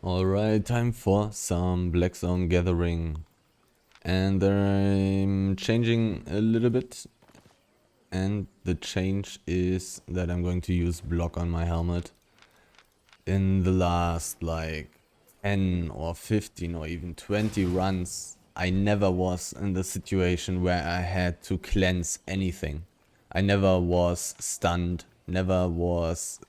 Alright, time for some Black Zone Gathering. And I'm changing a little bit. And the change is that I'm going to use block on my helmet. In the last like 10 or 15 or even 20 runs, I never was in the situation where I had to cleanse anything. I never was stunned, never was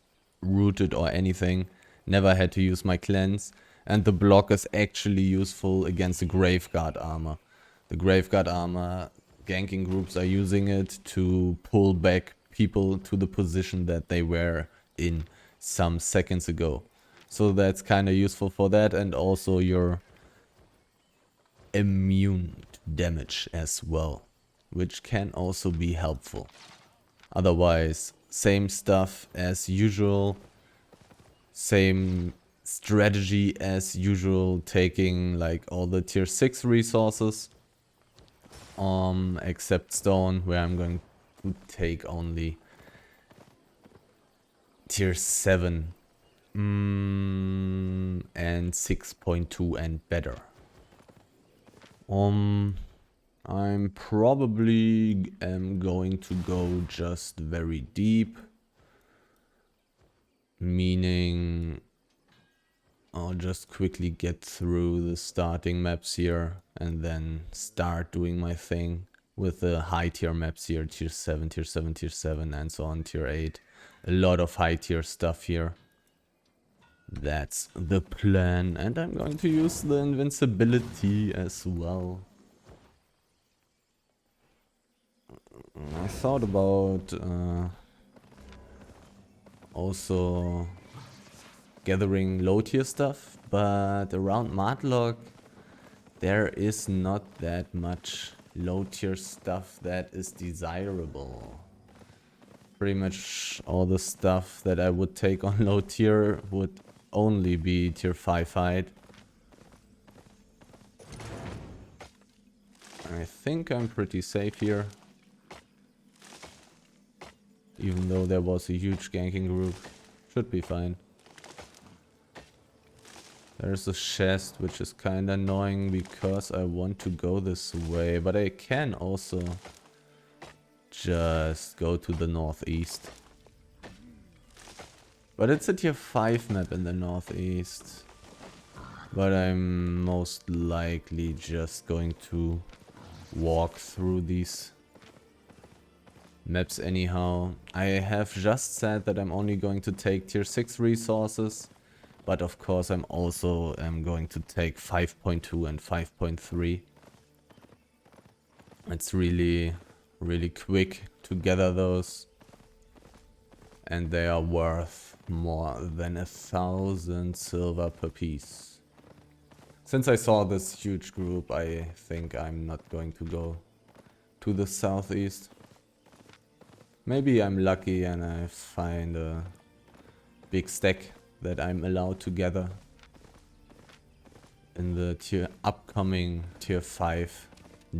rooted or anything, never had to use my cleanse, and the block is actually useful against the Graveguard armor. The Graveguard armor, ganking groups are using it to pull back people to the position that they were in some seconds ago. So that's kind of useful for that, and also you're immune to damage as well, which can also be helpful. Otherwise, same stuff as usual, same strategy as usual, taking like all the tier 6 resources, except stone, where I'm going to take only tier 7 and 6.2 and better. I'm probably going to go just very deep, meaning I'll just quickly get through the starting maps here and then start doing my thing with the high tier maps here, tier 7, tier 7, tier 7 and so on, tier 8. A lot of high tier stuff here. That's the plan, and I'm going to use the invincibility as well. I thought about also gathering low tier stuff, but around Matlock there is not that much low tier stuff that is desirable. Pretty much all the stuff that I would take on low tier would only be tier 5 hide. I think I'm pretty safe here. Even though there was a huge ganking group. Should be fine. There's a chest which is kinda annoying because I want to go this way. But I can also just go to the northeast. But it's a tier 5 map in the northeast. But I'm most likely just going to walk through these maps anyhow. I have just said that I'm only going to take tier 6 resources. But of course I'm also going to take 5.2 and 5.3. It's really quick to gather those. And they are worth more than 1,000 silver per piece. Since I saw this huge group, I think I'm not going to go to the southeast. Maybe I'm lucky and I find a big stack that I'm allowed to gather in the upcoming tier 5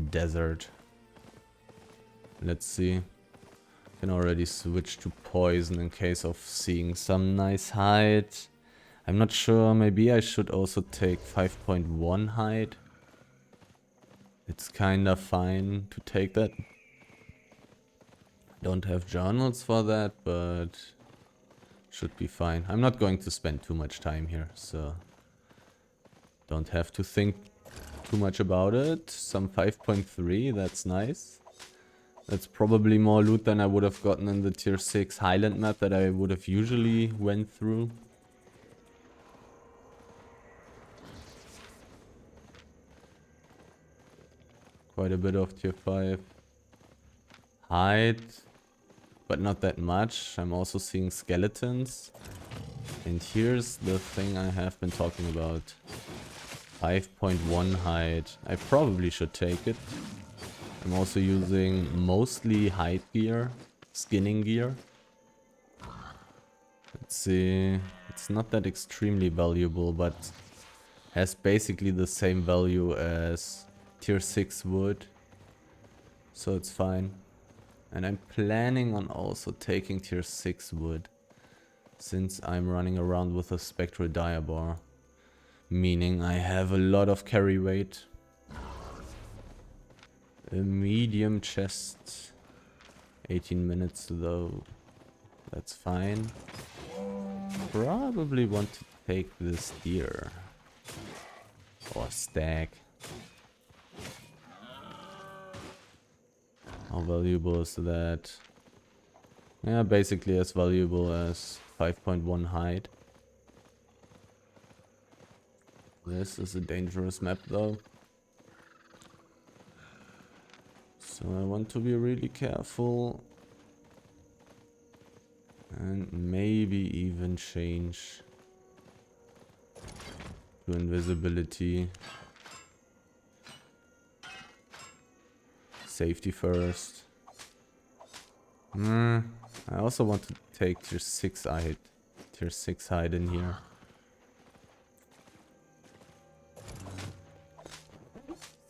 desert. Let's see. Can already switch to poison in case of seeing some nice hide. I'm not sure, maybe I should also take 5.1 hide. It's kinda fine to take that. Don't have journals for that, but should be fine. I'm not going to spend too much time here, so don't have to think too much about it. Some 5.3, that's nice. That's probably more loot than I would have gotten in the tier 6 Highland map that I would have usually went through. Quite a bit of tier 5 hide, but not that much. I'm also seeing skeletons. And here's the thing I have been talking about. 5.1 hide. I probably should take it. I'm also using mostly hide gear, skinning gear. Let's see. It's not that extremely valuable, but has basically the same value as tier 6 wood. So it's fine. And I'm planning on also taking tier 6 wood, since I'm running around with a spectral diabar. meaning I have a lot of carry weight. A medium chest. 18 minutes though. That's fine. Probably want to take this deer. Or stag. How valuable is that? Yeah, basically as valuable as 5.1 hide. This is a dangerous map though. So I want to be really careful. And maybe even change to invisibility. Safety first. I also want to take tier 6 hide in here.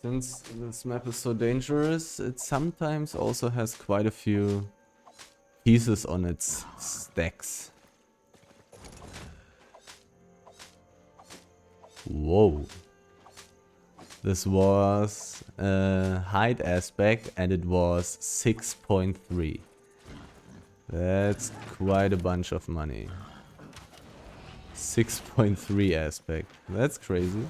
Since this map is so dangerous, it sometimes also has quite a few pieces on its stacks. Whoa. This was a hide aspect and it was 6.3. That's quite a bunch of money. 6.3 aspect. That's crazy.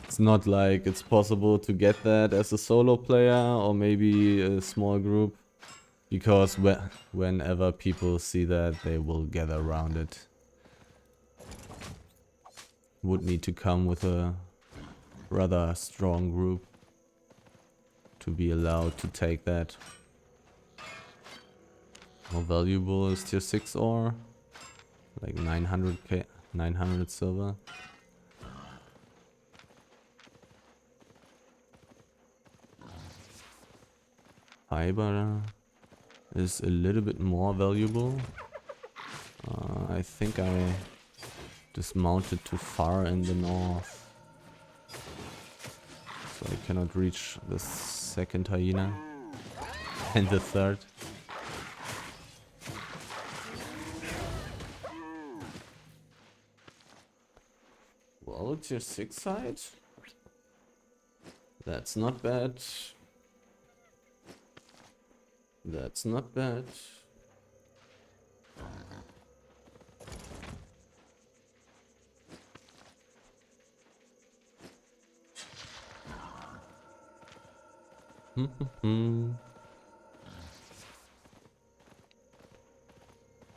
It's not like it's possible to get that as a solo player or maybe a small group. Because whenever people see that, they will gather around it. Would need to come with a rather strong group to be allowed to take that. How valuable is tier 6 ore? Like 900k, 900 silver. Fiber is a little bit more valuable. I think I dismounted too far in the north. So I cannot reach the second hyena. And the third. Well, tier 6 side. That's not bad. That's not bad.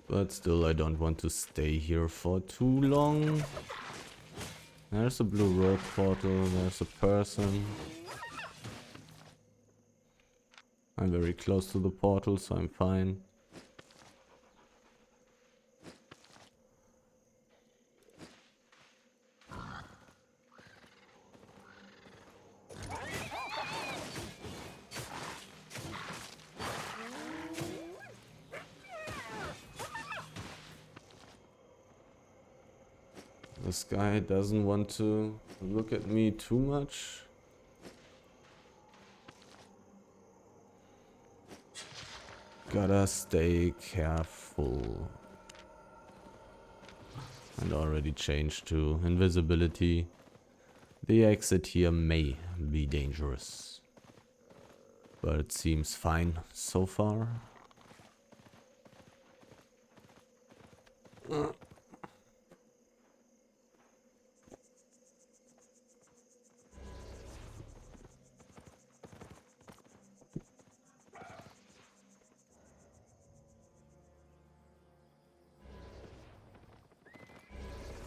But still, I don't want to stay here for too long. There's a blue road portal, there's a person. I'm very close to the portal, so I'm fine. This guy doesn't want to look at me too much. Gotta stay careful. And already changed to invisibility. The exit here may be dangerous. But it seems fine so far.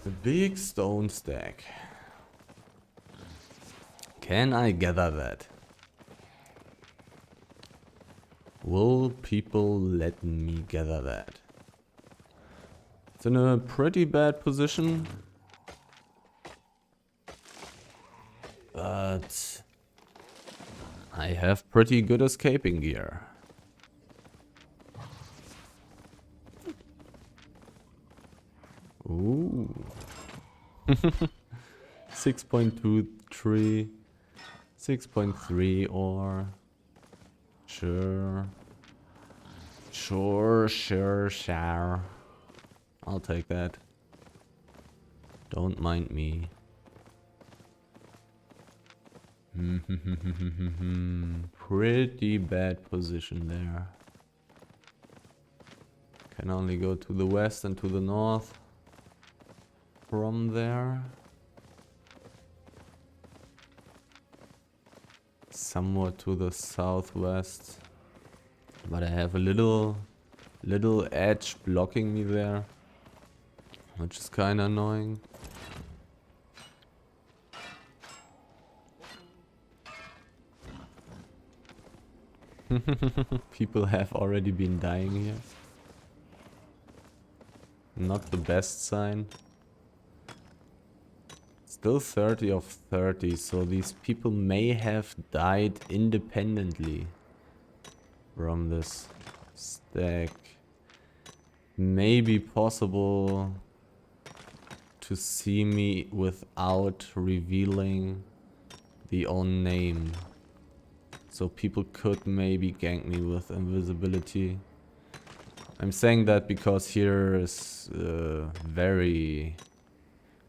A big stone stack. Can I gather that? Will people let me gather that? It's in a pretty bad position. But I have pretty good escaping gear. Ooh. 6.23, 6.3 or sure. I'll take that. Don't mind me. Pretty bad position there. Can only go to the west and to the north from there. Somewhat to the southwest. But I have a little edge blocking me there, which is kinda annoying. People have already been dying here. Not the best sign. Still 30 of 30, so these people may have died independently from this stack. Maybe possible to see me without revealing the own name. So people could maybe gank me with invisibility. I'm saying that because here is very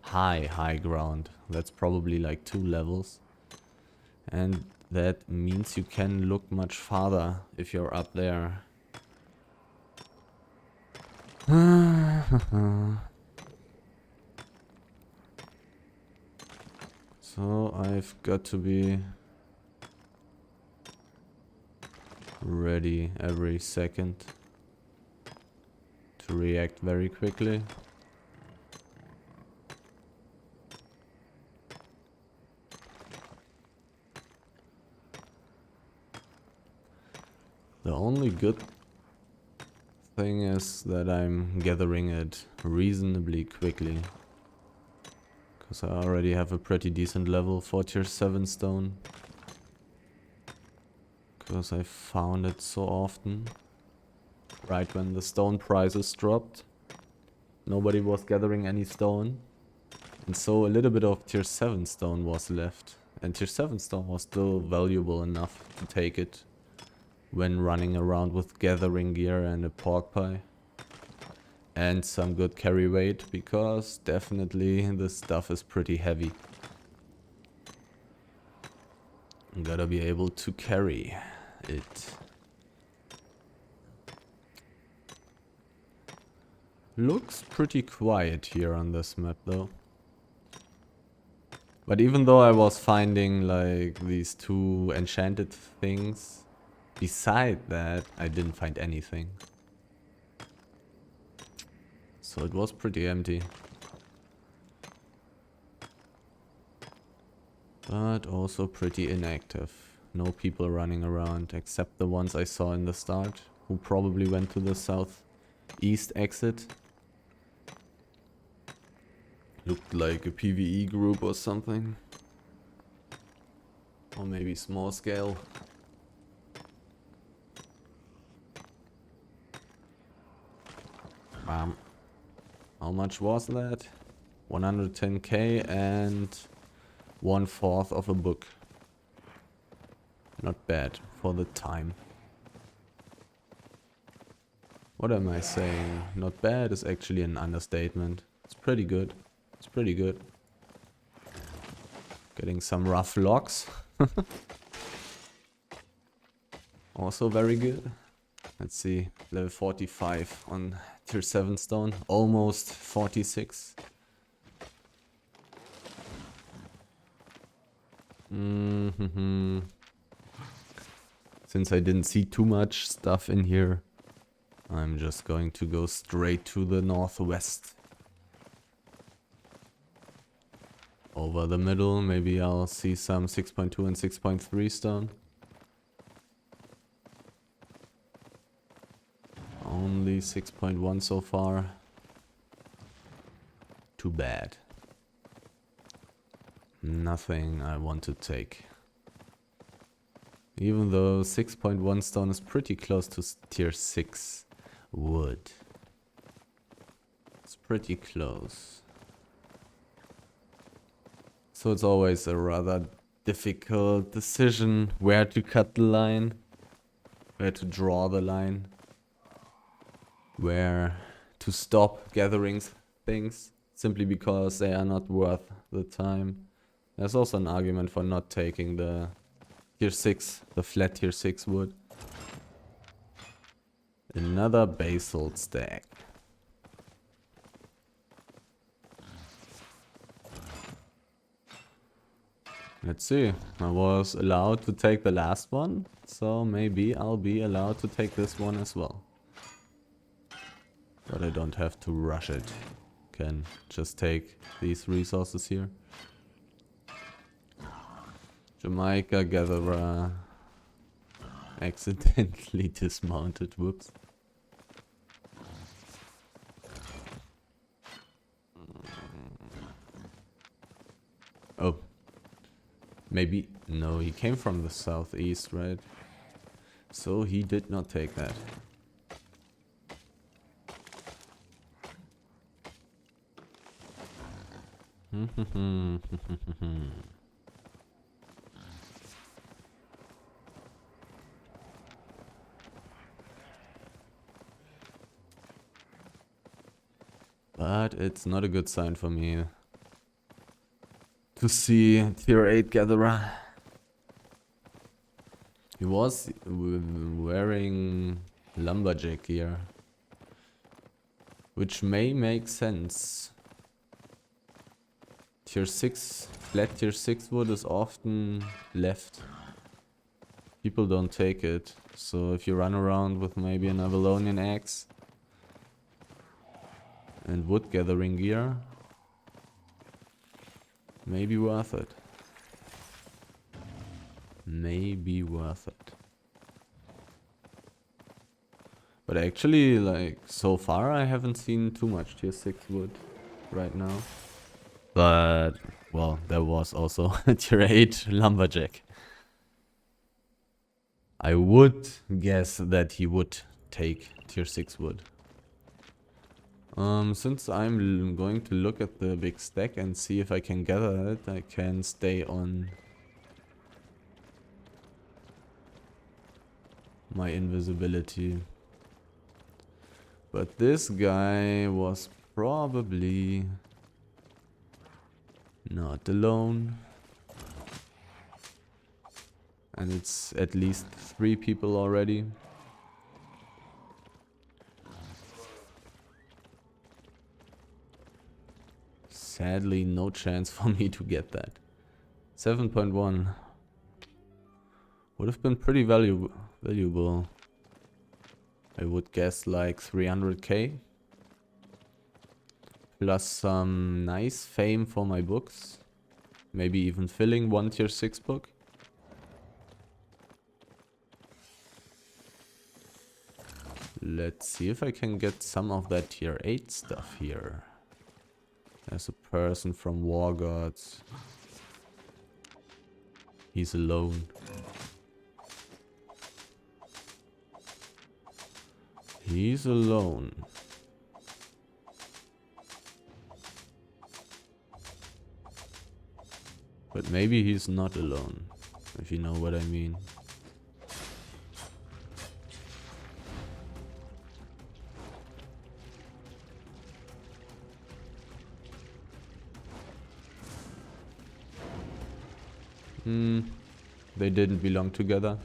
high ground. That's probably like 2 levels. And that means you can look much farther if you're up there. So I've got to be ready every second to react very quickly. The only good thing is that I'm gathering it reasonably quickly. Because I already have a pretty decent level for tier 7 stone. Because I found it so often. Right when the stone prices dropped. Nobody was gathering any stone. And so a little bit of tier 7 stone was left. And tier 7 stone was still valuable enough to take it when running around with gathering gear and a pork pie. And some good carry weight, because definitely this stuff is pretty heavy. Gotta be able to carry it. Looks pretty quiet here on this map though. But even though I was finding like these 2 enchanted things, beside that I didn't find anything. So it was pretty empty. But also pretty inactive. No people running around except the ones I saw in the start, who probably went to the southeast exit. Looked like a PvE group or something. Or maybe small scale. How much was that? 110k and 1/4 of a book. Not bad for the time. What am I saying? Not bad is actually an understatement. It's pretty good. It's pretty good. Getting some rough logs. Also very good. Let's see. Level 45 on tier 7 stone. Almost 46. Since I didn't see too much stuff in here, I'm just going to go straight to the northwest. Over the middle, maybe I'll see some 6.2 and 6.3 stone. Only 6.1 so far. Too bad. Nothing I want to take. Even though 6.1 stone is pretty close to tier 6 wood. It's pretty close. So it's always a rather difficult decision where to cut the line, where to draw the line, where to stop gathering things simply because they are not worth the time. There's also an argument for not taking the tier 6, the flat tier 6 wood. Another basalt stack. Let's see. I was allowed to take the last one, so maybe I'll be allowed to take this one as well. But I don't have to rush it. Can just take these resources here. Jamaica Gatherer accidentally dismounted. Whoops. Oh. Maybe. No, he came from the southeast, right? So he did not take that. But it's not a good sign for me to see tier 8 gatherer. He was wearing lumberjack gear, which may make sense. Tier 6, flat tier 6 wood is often left. People don't take it, so if you run around with maybe an Avalonian axe and wood gathering gear, maybe worth it. Maybe worth it. But actually, like, so far I haven't seen too much tier 6 wood right now. But, well, there was also a tier 8 lumberjack. I would guess that he would take tier 6 wood. Since I'm going to look at the big stack and see if I can gather it, I can stay on my invisibility. But this guy was probably not alone. And it's at least 3 people already. Sadly, no chance for me to get that. 7.1 would have been pretty valuable. I would guess like 300k. Plus some nice fame for my books. Maybe even filling one tier 6 book. Let's see if I can get some of that tier 8 stuff here. There's a person from War Gods. He's alone. He's alone. But maybe he's not alone, if you know what I mean. They didn't belong together.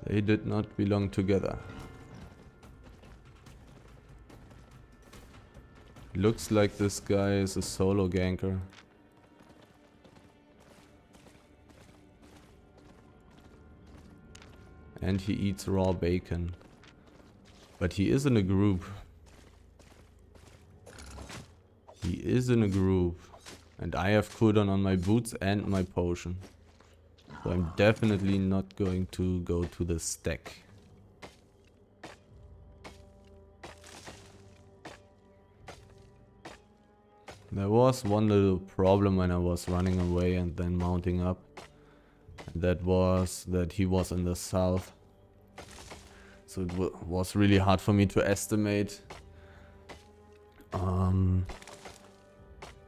They did not belong together. Looks like this guy is a solo ganker. And he eats raw bacon. But he is in a group. He is in a group. And I have cooldown on my boots and my potion. So I'm definitely not going to go to the stack. There was one little problem when I was running away and then mounting up. That was that he was in the south. So it was really hard for me to estimate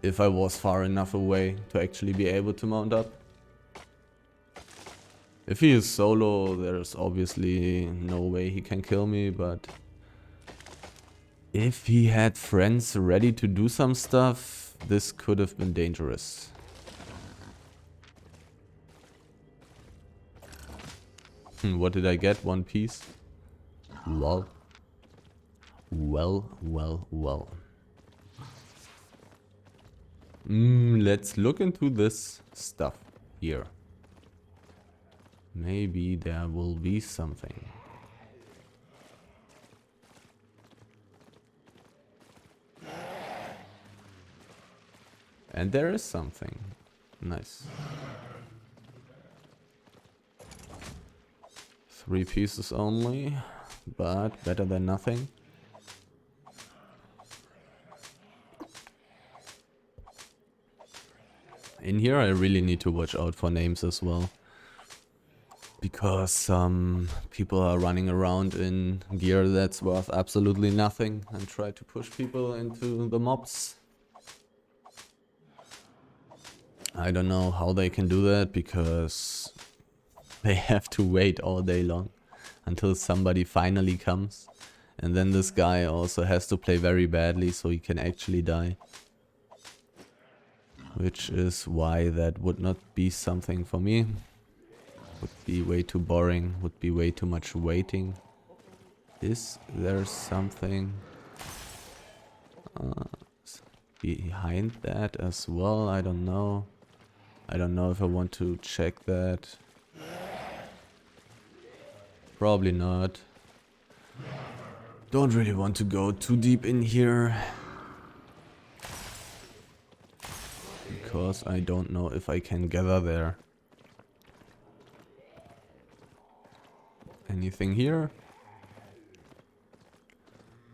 if I was far enough away to actually be able to mount up. If he is solo, there's obviously no way he can kill me, but if he had friends ready to do some stuff, this could have been dangerous. What did I get? One piece? Lol. Well. Let's look into this stuff here. Maybe there will be something. And there is something. Nice. 3 pieces only, but better than nothing. In here I really need to watch out for names as well. Because some people are running around in gear that's worth absolutely nothing and try to push people into the mobs. I don't know how they can do that, because they have to wait all day long until somebody finally comes. And then this guy also has to play very badly so he can actually die. Which is why that would not be something for me. Would be way too boring, would be way too much waiting. Is there something behind that as well? I don't know. I don't know if I want to check that. Probably not. Don't really want to go too deep in here. Because I don't know if I can gather there. Anything here?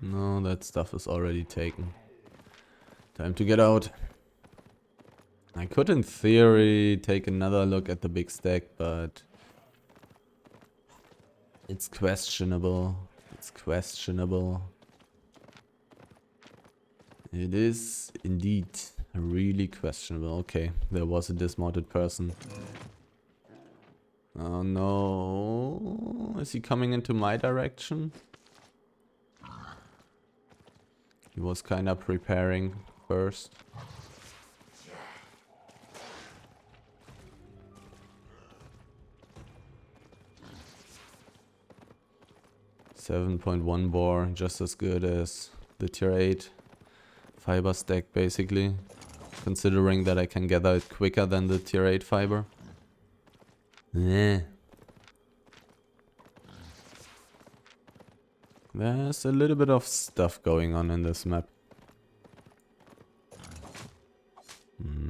No, that stuff is already taken. Time to get out. I could in theory take another look at the big stack, but it's questionable. It's questionable. It is indeed really questionable. Okay, there was a dismounted person. Oh no. Is he coming into my direction? He was kinda preparing first. .1 bore, just as good as the tier 8 fiber stack basically. Considering that I can gather it quicker than the tier 8 fiber. There's a little bit of stuff going on in this map.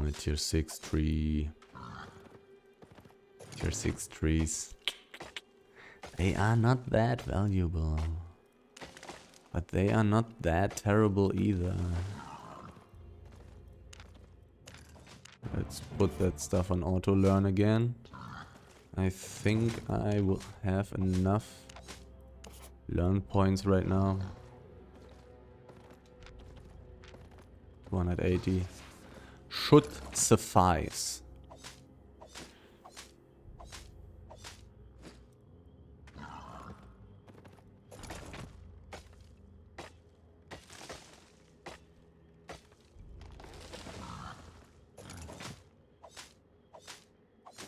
A tier 6 tree. Tier 6 trees. They are not that valuable. But they are not that terrible either. Let's put that stuff on auto learn again. I think I will have enough learn points right now. 280 should suffice.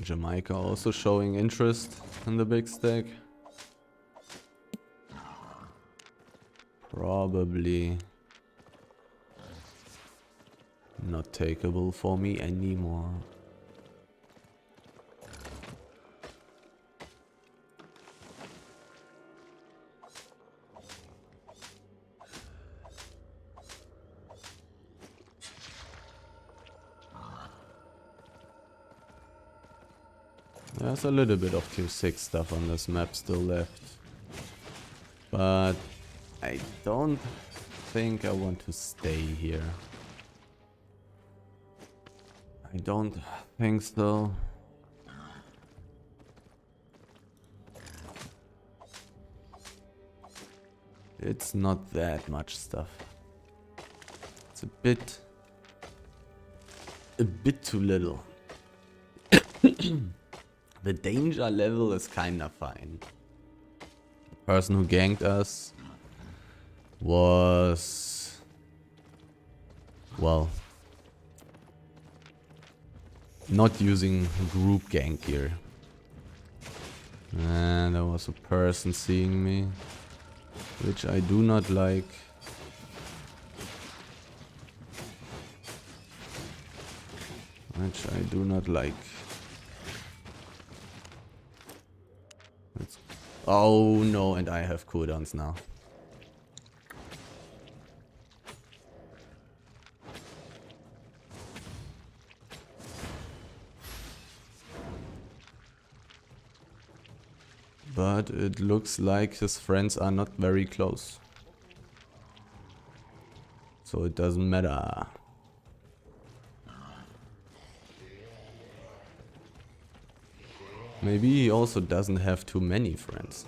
Jamaica also showing interest in the big stack. Probably not takeable for me anymore. There's a little bit of tier 6 stuff on this map still left. But I don't think I want to stay here. I don't think so. It's not that much stuff. It's a bit too little. The danger level is kinda fine. The person who ganked us was, well, not using group gank here. And there was a person seeing me, which I do not like. Which I do not like. Oh no, and I have cooldowns now. But it looks like his friends are not very close. So it doesn't matter. Maybe he also doesn't have too many friends.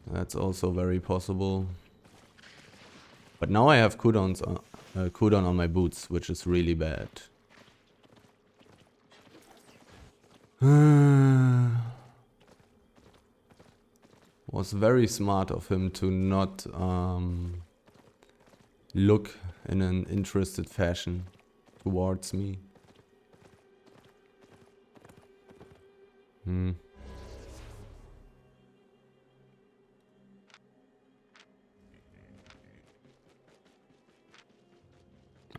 That's also very possible. But now I have cooldown on my boots, which is really bad. Was very smart of him to not look in an interested fashion towards me.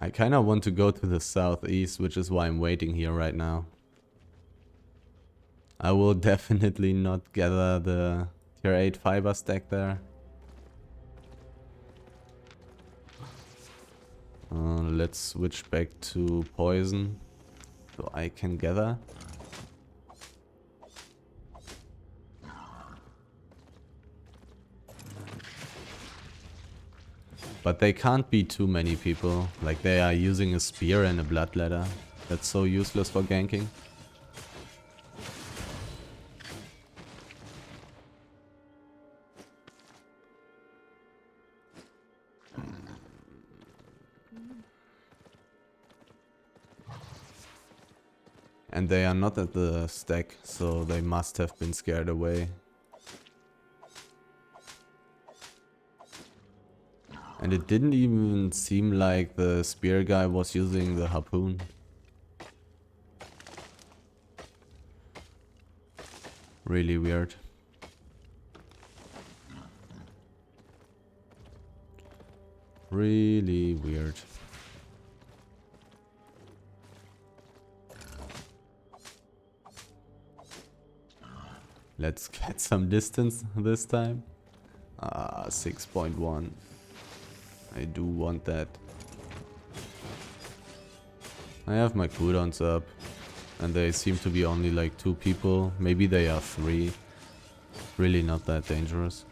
I kinda want to go to the southeast, which is why I'm waiting here right now. I will definitely not gather the tier 8 fiber stack there. Let's switch back to poison so I can gather. But they can't be too many people. Like, they are using a spear and a blood ladder. That's so useless for ganking. And they are not at the stack, so they must have been scared away. And it didn't even seem like the spear guy was using the harpoon. Really weird. Really weird. Let's get some distance this time. 6.1. I do want that. I have my cooldowns up. And they seem to be only like 2 people. Maybe they are 3. Really not that dangerous.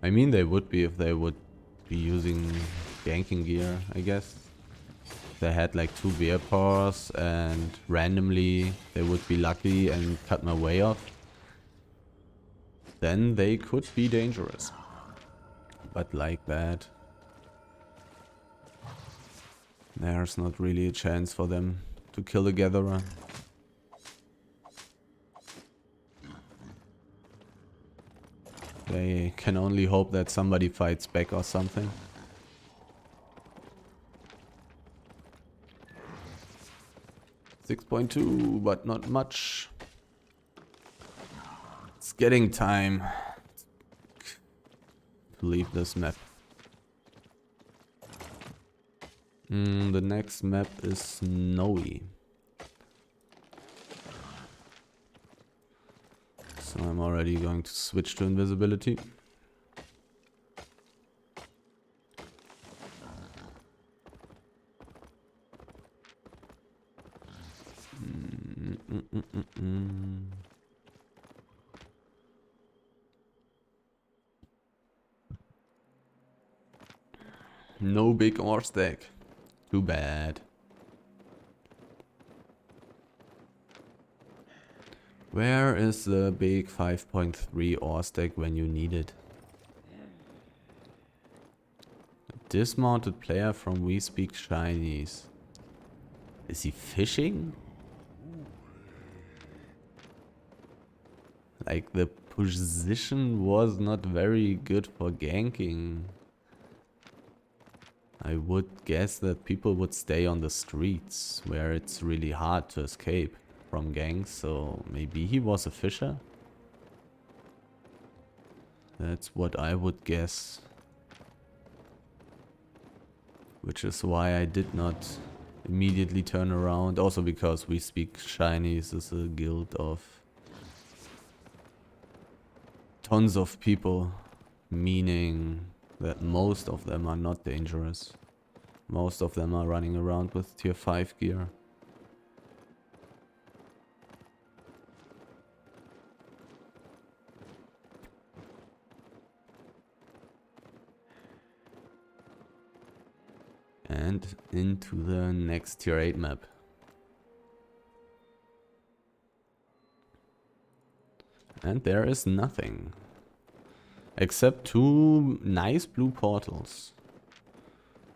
I mean, they would be if they would be using ganking gear, I guess. If they had like 2 bear paws and randomly they would be lucky and cut my way off. Then they could be dangerous. But like that, there's not really a chance for them to kill a gatherer. They can only hope that somebody fights back or something. .2, but not much. It's getting time to leave this map. The next map is snowy. So I'm already going to switch to invisibility. No big ore stack. Too bad. Where is the big 5.3 ore stack when you need it? Dismounted player from We Speak Chinese. Is he fishing? Like, the position was not very good for ganking. I would guess that people would stay on the streets, where it's really hard to escape from gangs, so maybe he was a fisher? That's what I would guess. Which is why I did not immediately turn around. Also because We Speak Chinese is a guild of tons of people, meaning that most of them are not dangerous. Most of them are running around with tier 5 gear. And into the next tier 8 map. And there is nothing. Except 2 nice blue portals.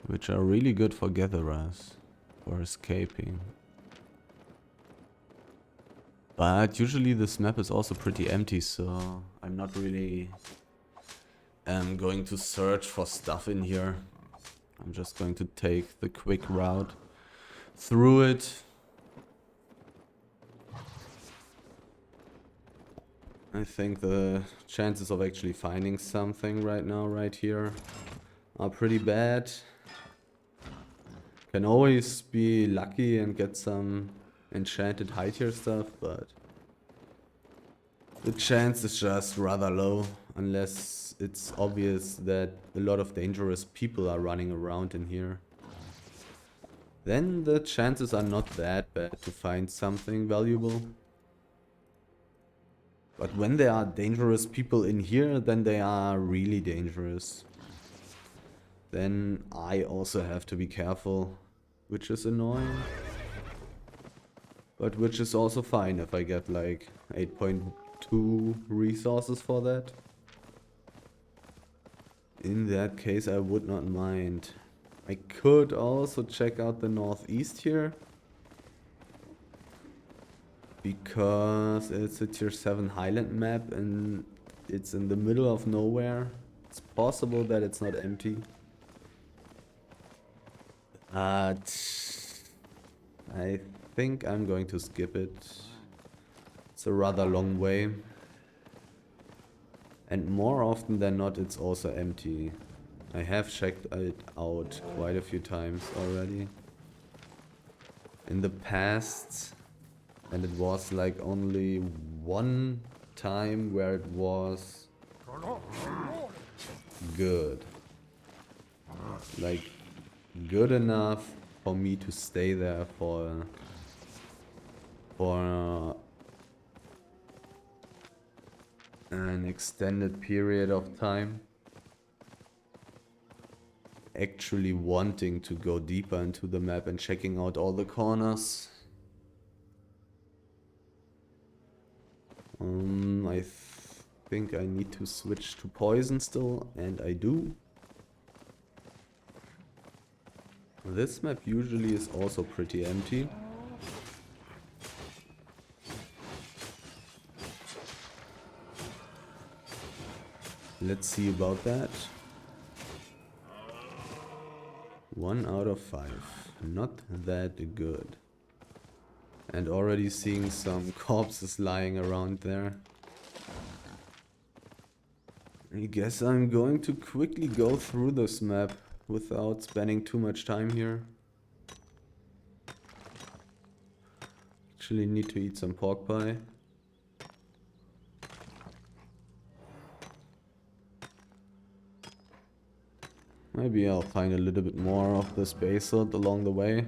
Which are really good for gatherers. For escaping. But usually this map is also pretty empty, so I'm not really going to search for stuff in here. I'm just going to take the quick route through it. I think the chances of actually finding something right now, right here, are pretty bad. Can always be lucky and get some enchanted high tier stuff, but the chance is just rather low, unless it's obvious that a lot of dangerous people are running around in here. Then the chances are not that bad to find something valuable. But when there are dangerous people in here, then they are really dangerous. Then I also have to be careful, which is annoying. But which is also fine if I get like 8.2 resources for that. In that case, I would not mind. I could also check out the northeast here. Because it's a tier 7 highland map and it's in the middle of nowhere. It's possible that it's not empty. But I think I'm going to skip it. It's a rather long way. And more often than not, it's also empty. I have checked it out quite a few times already. In the past. And it was like only one time where it was good. Like good enough for me to stay there for an extended period of time. Actually wanting to go deeper into the map and checking out all the corners. I think I need to switch to poison still, and I do. This map usually is also pretty empty. Let's see about that. 1 out of 5. Not that good. And already seeing some corpses lying around there. I guess I'm going to quickly go through this map without spending too much time here. Actually need to eat some pork pie. Maybe I'll find a little bit more of this basalt along the way.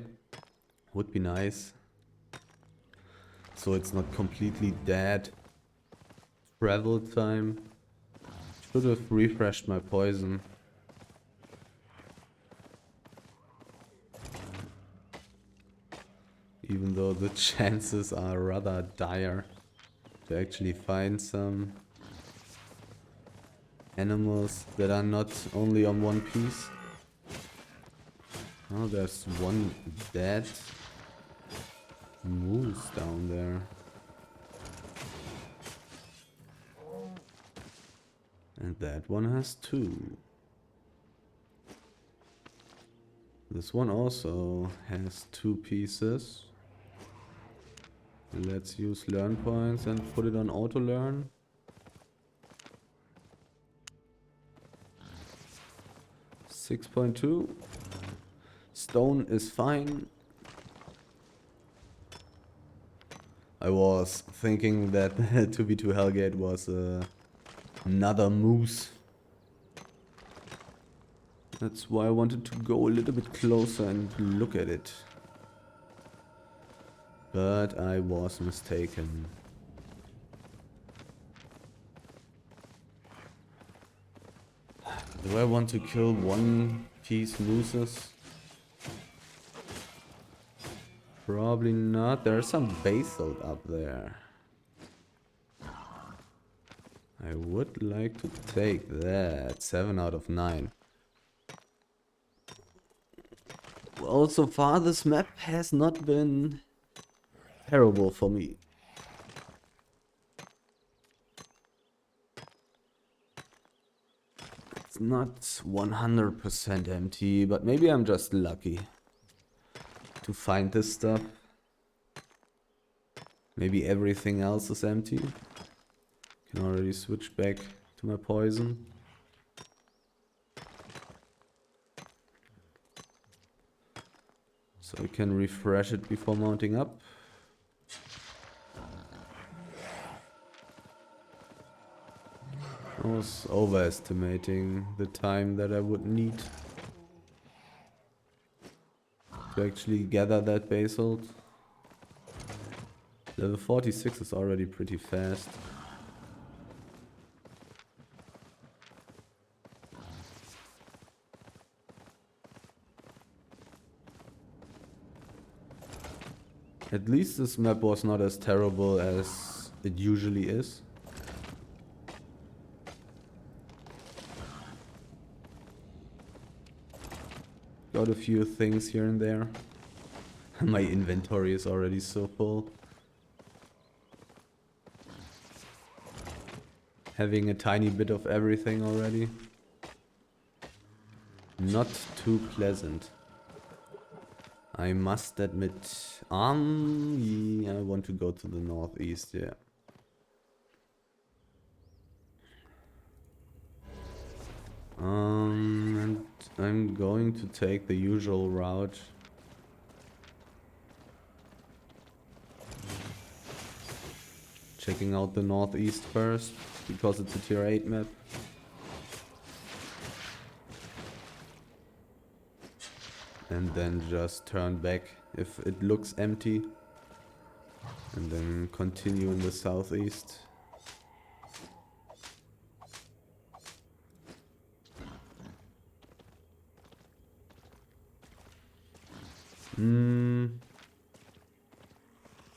Would be nice. So it's not completely dead. Travel time. Should have refreshed my poison. even though the chances are rather dire to actually find some animals that are not only on one piece. Oh, there's one dead moose down there. And that one has two. This one also has two pieces. Let's use learn points and put it on auto learn. .2. Stone is fine. I was thinking that 2v2 Hellgate was another moose. That's why I wanted to go a little bit closer and look at it. But I was mistaken. Do I want to kill one piece mooses? Probably not. There's some basalt up there. I would like to take that. 7 out of 9. Well, so far this map has not been terrible for me. It's not 100% empty, but maybe I'm just lucky to find this stuff. Maybe everything else is empty. Can already switch back to my poison. So I can refresh it before mounting up. I was overestimating the time that I would need to actually gather that basalt. Level 46 is already pretty fast. At least this map was not as terrible as it usually is. Got a few things here and there. My inventory is already so full. Having a tiny bit of everything already. Not too pleasant, I must admit. Yeah, I want to go to the northeast, yeah. And I'm going to take the usual route. Checking out the northeast first, because it's a tier 8 map. And then just turn back if it looks empty. And then continue in the southeast.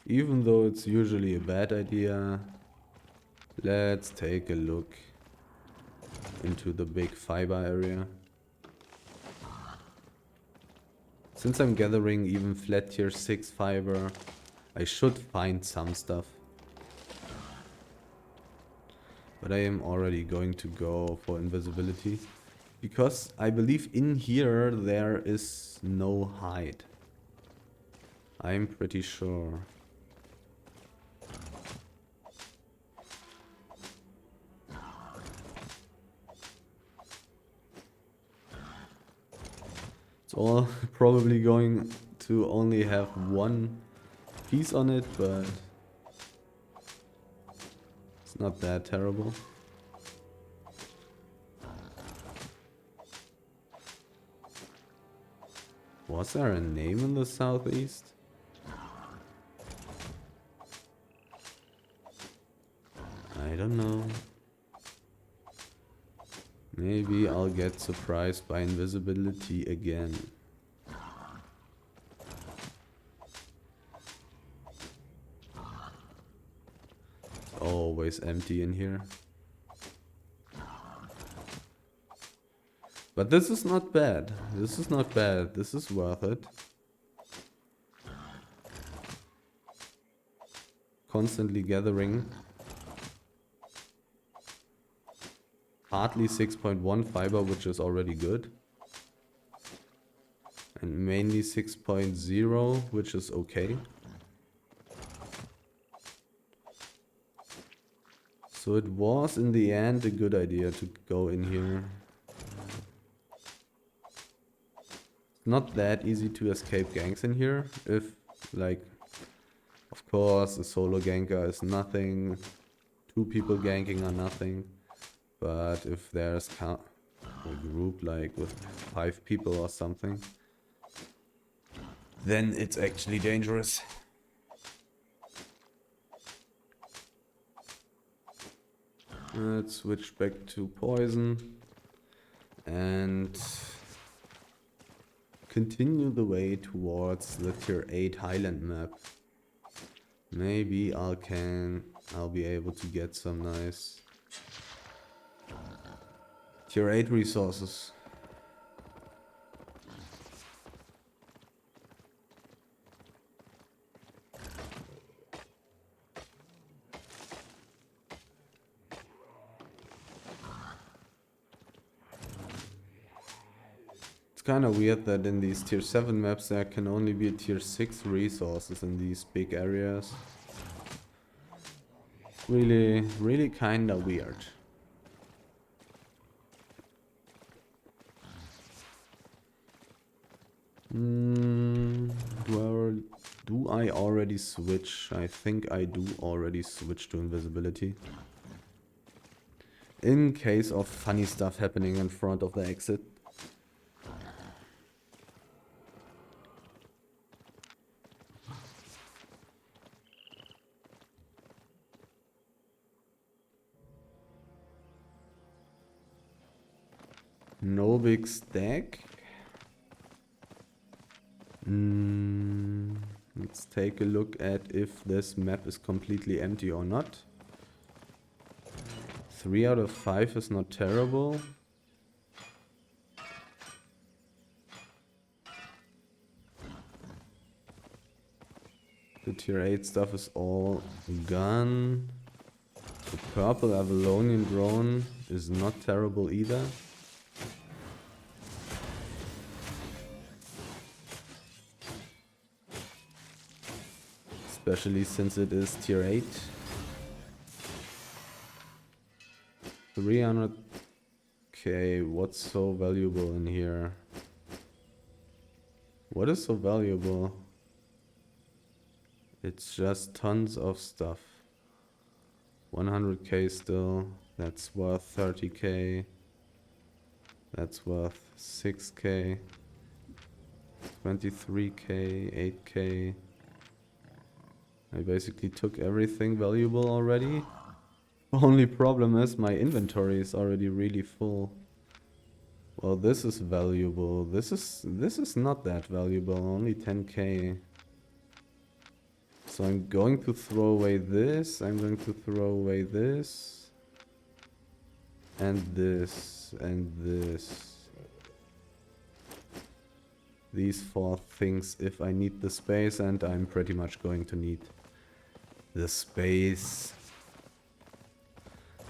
Even though it's usually a bad idea, let's take a look into the big fiber area. Since I'm gathering even flat tier 6 fiber, I should find some stuff. But I am already going to go for invisibility, because I believe in here there is no hide. I'm pretty sure. It's all probably going to only have one piece on it, but it's not that terrible. Was there a name in the southeast? I don't know. Maybe I'll get surprised by invisibility again. always empty in here. But this is not bad. This is not bad. This is worth it. Constantly gathering. Hardly 6.1 fiber, which is already good. And mainly 6.0, which is okay. So it was in the end a good idea to go in here. Not that easy to escape ganks in here. If, like, of course, a solo ganker is nothing. 2 people ganking are nothing. But if there's a group like with 5 people or something, then it's actually dangerous. Let's switch back to poison and continue the way towards the tier 8 Highland map. Maybe I'll be able to get some nice tier 8 resources. It's kind of weird that in these tier 7 maps there can only be tier 6 resources in these big areas. Really kind of weird. Do I already switch? I think I do already switch to invisibility. In case of funny stuff happening in front of the exit. No big stack. Let's take a look at if this map is completely empty or not. 3 out of 5 is not terrible. The tier 8 stuff is all gone. The purple Avalonian drone is not terrible either. Especially since it is tier 8. 300k, what's so valuable in here? What is so valuable? It's just tons of stuff. 100k still, that's worth 30k. That's worth 6k. 23k, 8k. I basically took everything valuable already. Only problem is my inventory is already really full. Well, this is valuable. This is not that valuable, only 10k. So I'm going to throw away this, I'm going to throw away this. And this, and this. These 4 things if I need the space, and I'm pretty much going to need the space.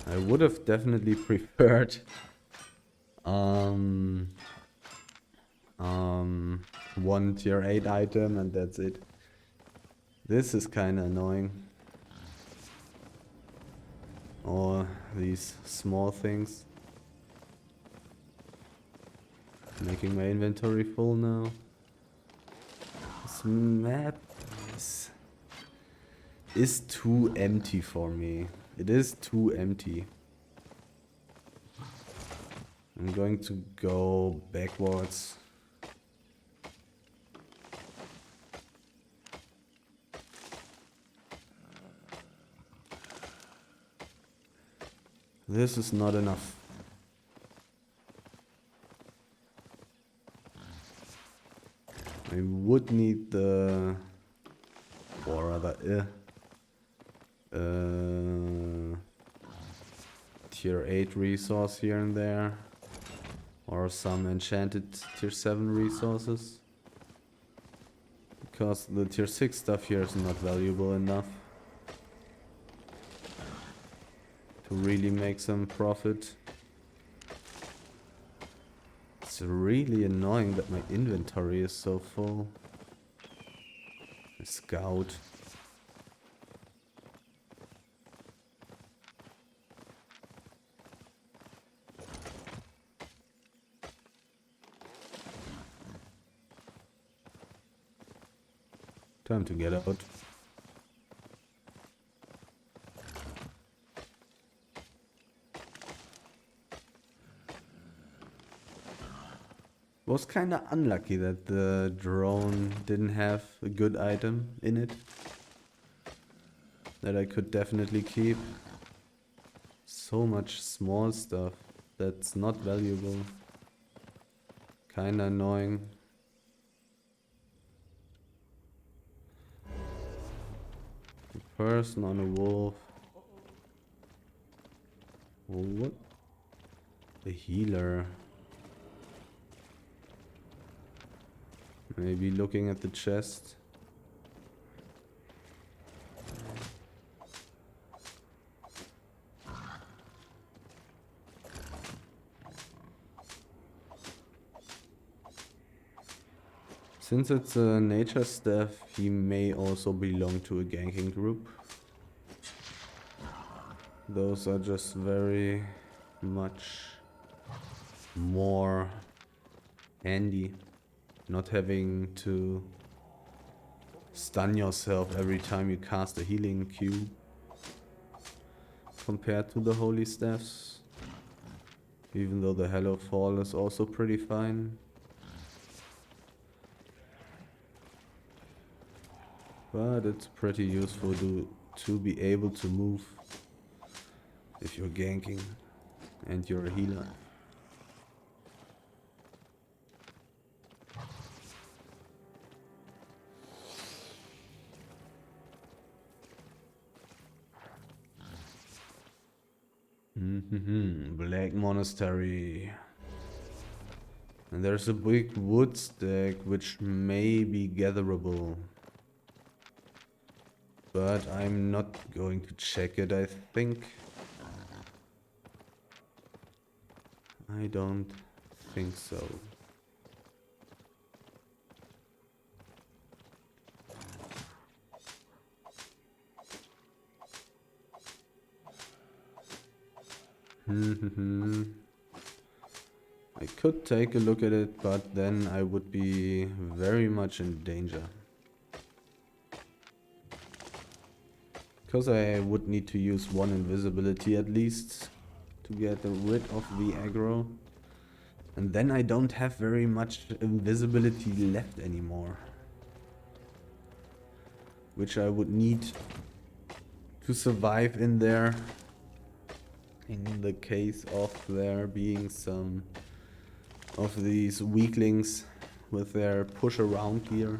I would have definitely preferred one tier 8 item and that's it. This is kind of annoying. Or these small things. Making my inventory full now. This map is too empty for me. It is too empty. I'm going to go backwards. This is not enough. I would need the... or rather, tier 8 resource here and there. Or some enchanted tier 7 resources. Because the tier 6 stuff here is not valuable enough to really make some profit. It's really annoying that my inventory is so full. A scout. Time to get out. Was kinda unlucky that the drone didn't have a good item in it that I could definitely keep. So much small stuff that's not valuable. Kinda annoying. A person on a wolf. What? A healer. Maybe looking at the chest. Since it's a nature staff, he may also belong to a ganking group. Those are just very much more handy. Not having to stun yourself every time you cast a healing cube compared to the holy staffs. Even though the Hello Fall is also pretty fine. But it's pretty useful to be able to move if you're ganking and you're a healer. Black Monastery. And there's a big wood stack which may be gatherable. But I'm not going to check it, I think. I don't think so. I could take a look at it, but then I would be very much in danger. Because I would need to use one invisibility at least to get rid of the aggro. And then I don't have very much invisibility left anymore. Which I would need to survive in there. In the case of there being some of these weaklings with their push around gear.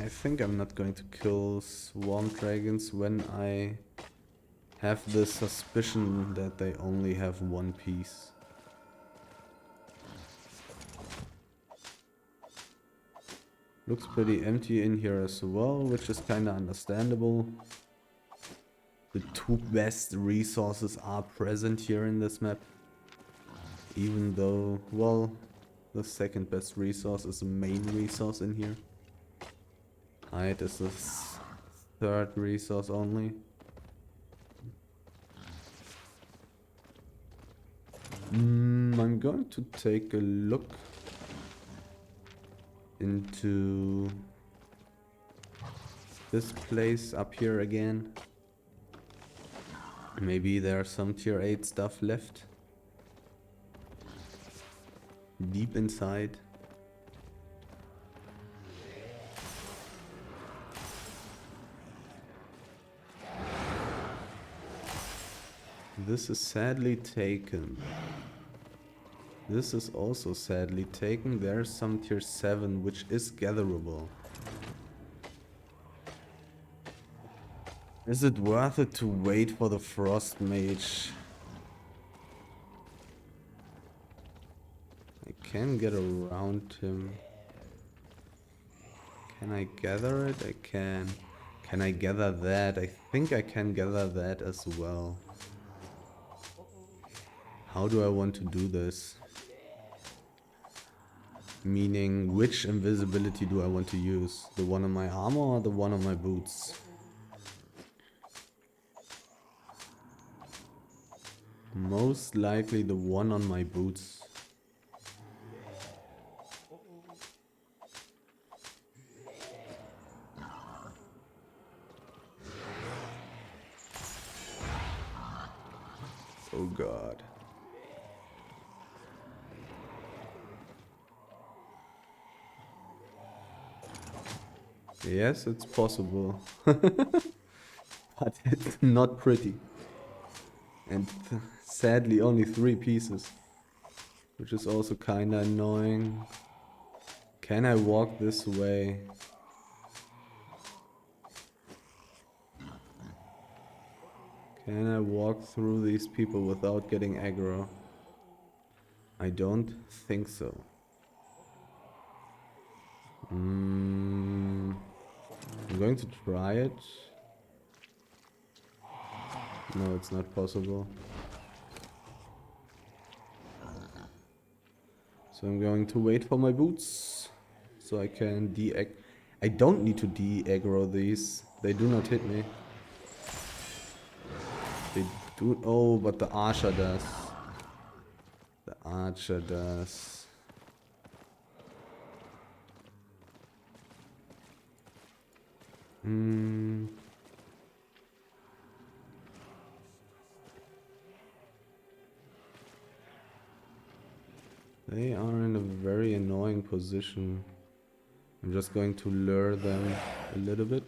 I think I'm not going to kill swamp dragons when I have the suspicion that they only have one piece. Looks pretty empty in here as well, which is kinda understandable. The two best resources are present here in this map. Even though, well, the second best resource is the main resource in here. Height is the third resource only. I'm going to take a look into this place up here again. Maybe there's some tier 8 stuff left. Deep inside. This is sadly taken. This is also sadly taken. There's some tier 7 which is gatherable. Is it worth it to wait for the Frost Mage? I can get around him. Can I gather it? I can. Can I gather that? I think I can gather that as well. How do I want to do this? Meaning, which invisibility do I want to use? The one on my armor or the one on my boots? Most likely the one on my boots. Oh god. Yes, it's possible. But it's not pretty. And sadly only 3 pieces. Which is also kinda annoying. Can I walk this way? Can I walk through these people without getting aggro? I don't think so. I'm going to try it. No, it's not possible. So I'm going to wait for my boots. So I can de-ag... I don't need to de-aggro these. They do not hit me. They do... Oh, but the archer does. The archer does. They are in a very annoying position. I'm just going to lure them a little bit.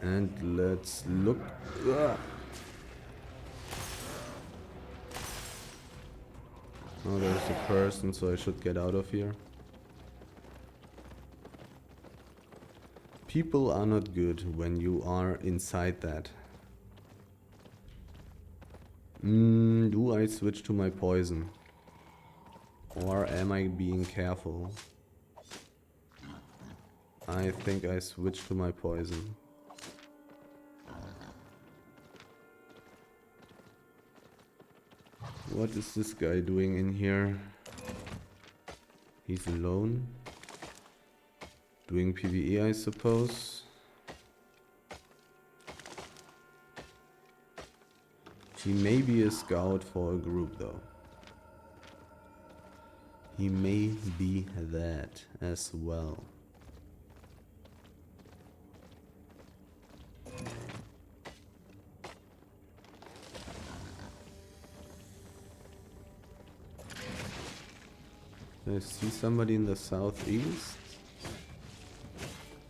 And let's look. Ugh. Oh, there's a person, so I should get out of here. People are not good when you are inside that. Do I switch to my poison? Or am I being careful? I think I switch to my poison. What is this guy doing in here? He's alone. Doing PvE, I suppose. He may be a scout for a group, though. He may be that as well. I see somebody in the southeast.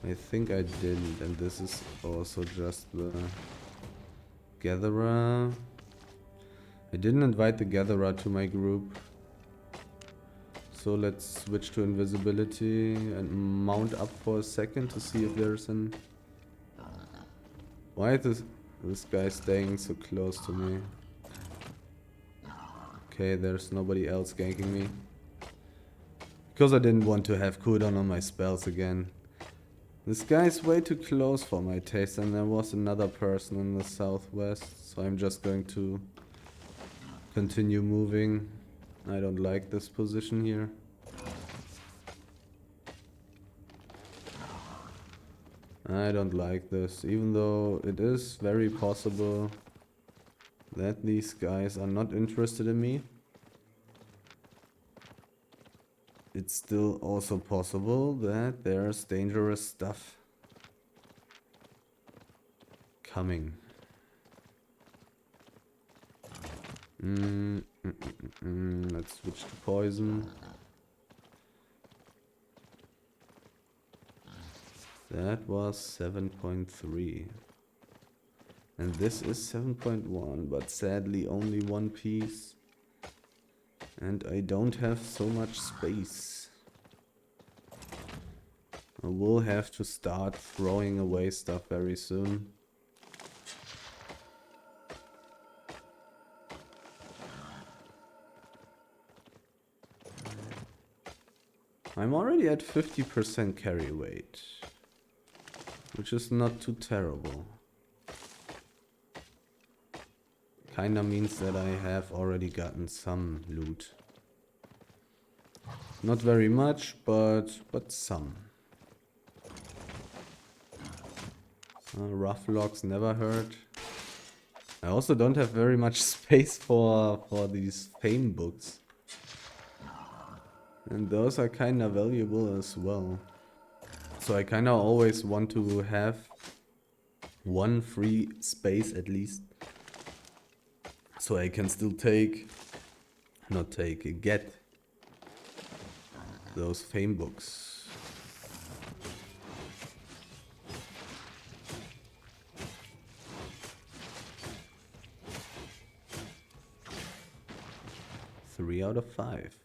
I think I didn't, and this is also just the gatherer. I didn't invite the gatherer to my group. So let's switch to invisibility and mount up for a second to see if there's an... Why is this guy staying so close to me? Okay, there's nobody else ganking me. Because I didn't want to have cooldown on my spells again. This guy's way too close for my taste, and there was another person in the southwest, so I'm just going to continue moving. I don't like this position here. I don't like this, even though it is very possible that these guys are not interested in me. It's still also possible that there's dangerous stuff coming. Let's switch to poison. That was 7.3. And this is 7.1, but sadly only one piece. And I don't have so much space. I will have to start throwing away stuff very soon. I'm already at 50% carry weight, which is not too terrible. Kinda means that I have already gotten some loot. Not very much, but some. Rough logs never hurt. I also don't have very much space for these fame books. And those are kinda valuable as well. So I kinda always want to have one free space at least. So I can still get those fame books. Three out of 5.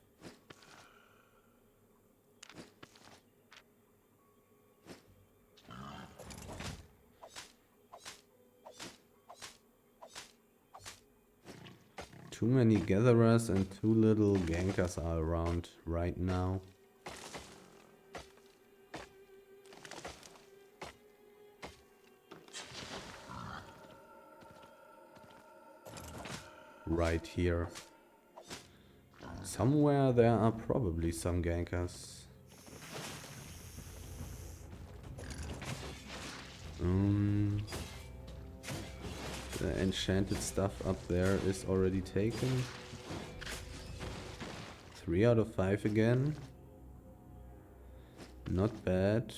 Too many gatherers and too little gankers are around right now. Right here. Somewhere there are probably some gankers. The enchanted stuff up there is already taken. 3 out of 5 again. Not bad.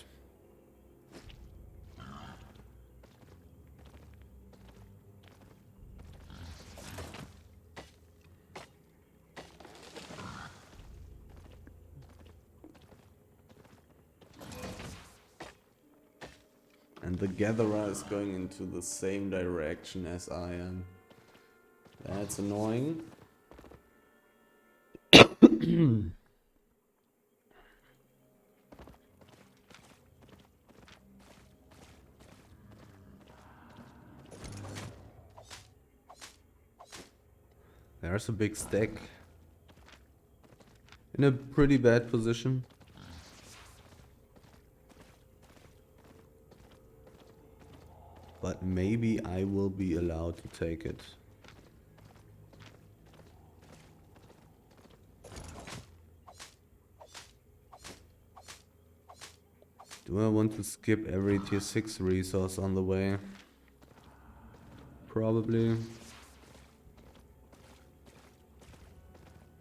And the gatherer is going into the same direction as I am. That's annoying. There's a big stack. In a pretty bad position. But maybe I will be allowed to take it. Do I want to skip every tier 6 resource on the way? Probably.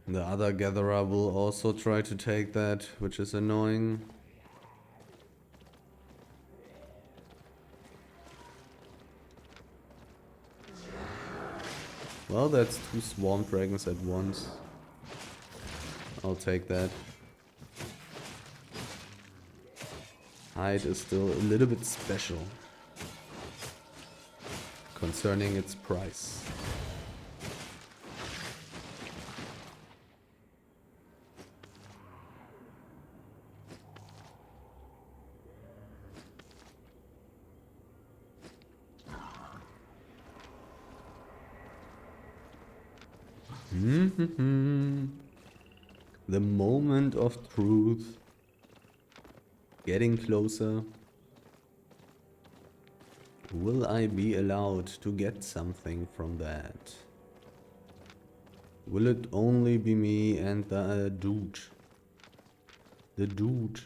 The other gatherer will also try to take that, which is annoying. Well, that's 2 swarm dragons at once. I'll take that. Hide is still a little bit special concerning its price. The moment of truth. Getting closer. Will I be allowed to get something from that? Will it only be me and the dude? The dude.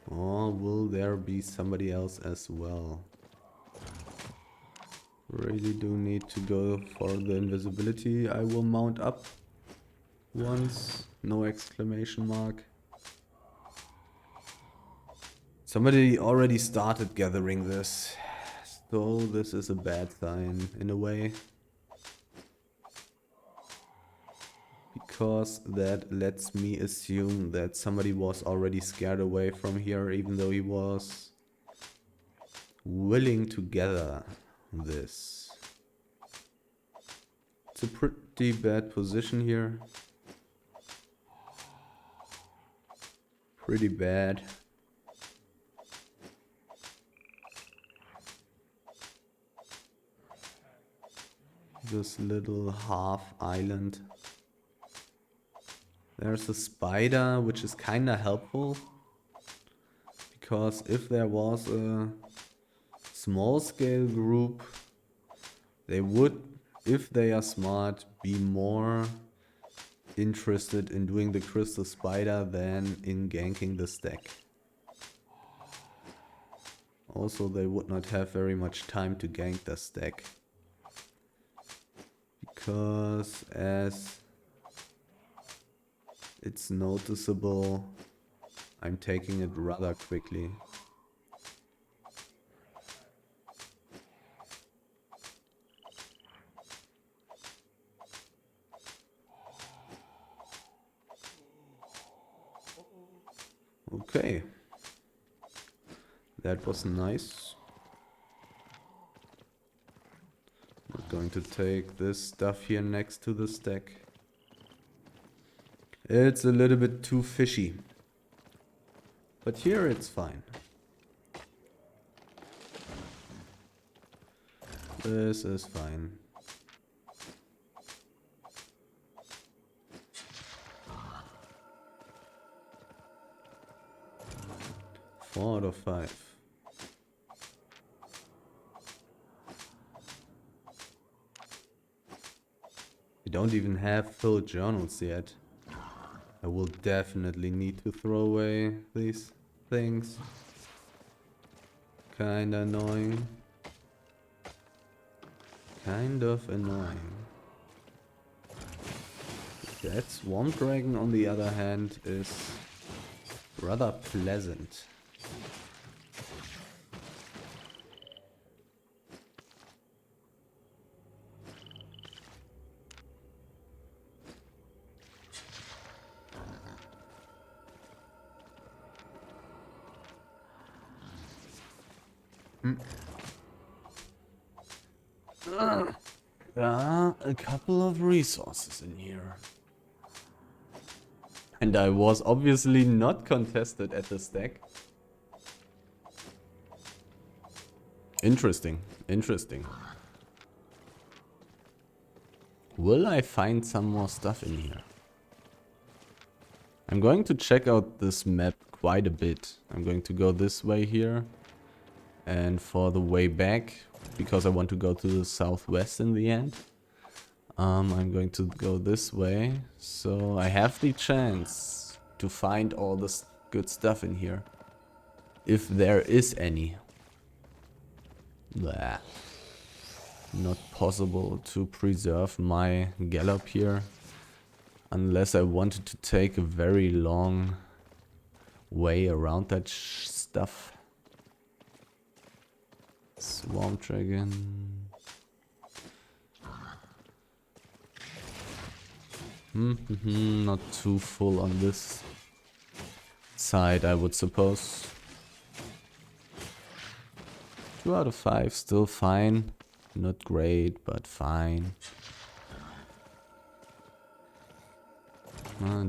Or will there be somebody else as well? Really do need to go for the invisibility. I will mount up once. No exclamation mark. Somebody already started gathering this. So this is a bad sign in a way. Because that lets me assume that somebody was already scared away from here, even though he was willing to gather this. It's a pretty bad position here. pretty bad. This little half island. There's a spider, which is kinda helpful. Because if there was a small scale group, they would, if they are smart, be more interested in doing the crystal spider than in ganking the stack. Also, they would not have very much time to gank the stack. Because as it's noticeable, I'm taking it rather quickly. Okay. That was nice. Not going to take this stuff here next to the stack. It's a little bit too fishy. But here it's fine. This is fine. Four out of 5. We don't even have full journals yet. I will definitely need to throw away these things. Kinda annoying. Kind of annoying. That Swamp Dragon, on the other hand, is rather pleasant. A couple of resources in here. And I was obviously not contested at the stack. Interesting, interesting. Will I find some more stuff in here? I'm going to check out this map quite a bit. I'm going to go this way here. And for the way back, because I want to go to the southwest in the end, I'm going to go this way. So I have the chance to find all this good stuff in here. If there is any. Blah. Not possible to preserve my gallop here. Unless I wanted to take a very long way around that stuff. Swamp Dragon. Not too full on this side, I would suppose. 2 out of 5, still fine. Not great, but fine.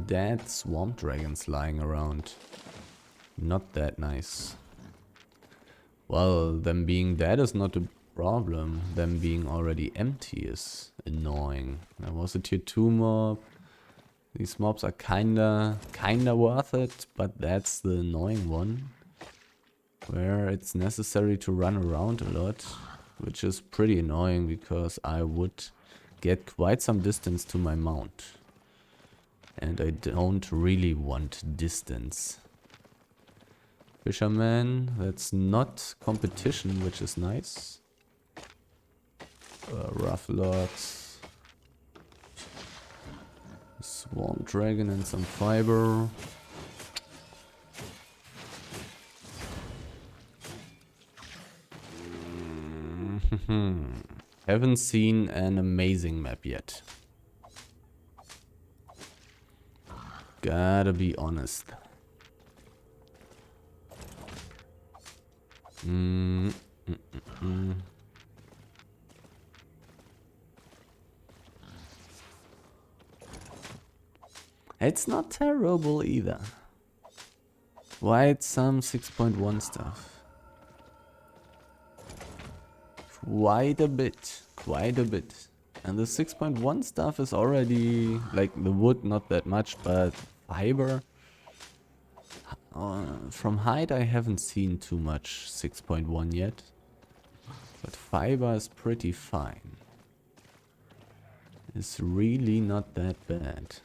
Dead Swamp Dragons lying around. Not that nice. Well, them being dead is not a problem. Them being already empty is annoying. There was a tier 2 mob. These mobs are kinda worth it, but that's the annoying one. Where it's necessary to run around a lot, which is pretty annoying because I would get quite some distance to my mount. And I don't really want distance. Fisherman, that's not competition, which is nice. Rough logs. Swamp Dragon and some fiber. Haven't seen an amazing map yet. Gotta be honest. It's not terrible either. quite some 6.1 stuff. Quite a bit. Quite a bit. And the 6.1 stuff is already, like, the wood, not that much, but fiber. From height I haven't seen too much 6.1 yet. But fiber is pretty fine. It's really not that bad.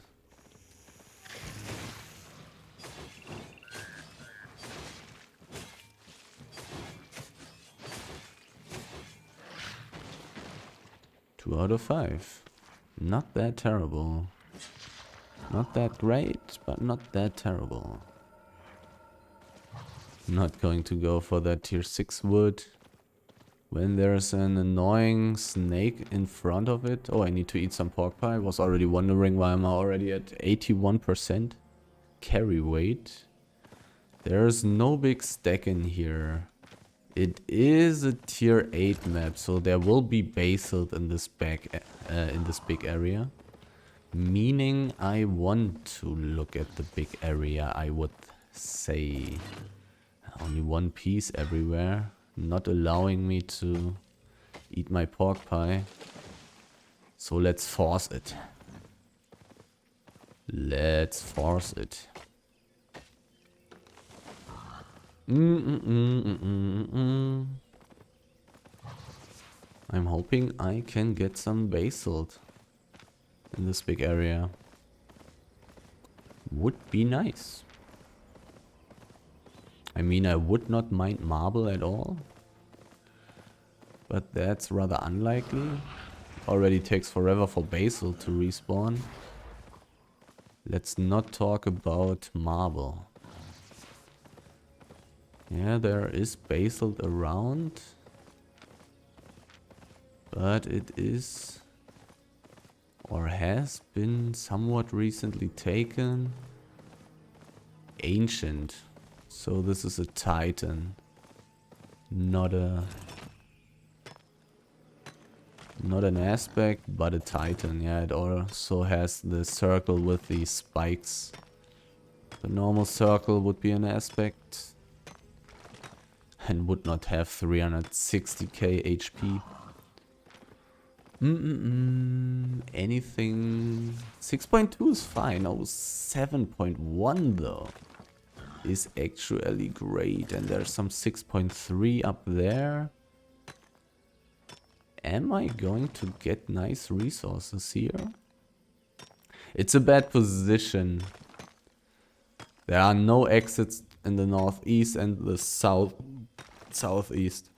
Two out of 5. Not that terrible. Not that great, but not that terrible. Not going to go for that tier 6 wood. When there's an annoying snake in front of it. Oh, I need to eat some pork pie. Was already wondering why I'm already at 81% carry weight. There's no big stack in here. It is a tier 8 map, so there will be basalt in this big area. Meaning I want to look at the big area, I would say. Only one piece everywhere. Not allowing me to eat my pork pie. So let's force it. Let's force it. I'm hoping I can get some basalt in this big area. Would be nice. I mean, I would not mind marble at all. But that's rather unlikely. Already takes forever for basalt to respawn. Let's not talk about marble. Yeah, there is basalt around. But it is, or has been, somewhat recently taken. Ancient. So this is a titan. Not an aspect, but a titan. Yeah, it also has the circle with the spikes. The normal circle would be an aspect. And would not have 360k HP. Anything... 6.2 is fine. Oh, 7.1 though is actually great. And there's some 6.3 up there. Am I going to get nice resources here? It's a bad position. There are no exits in the northeast and the southeast.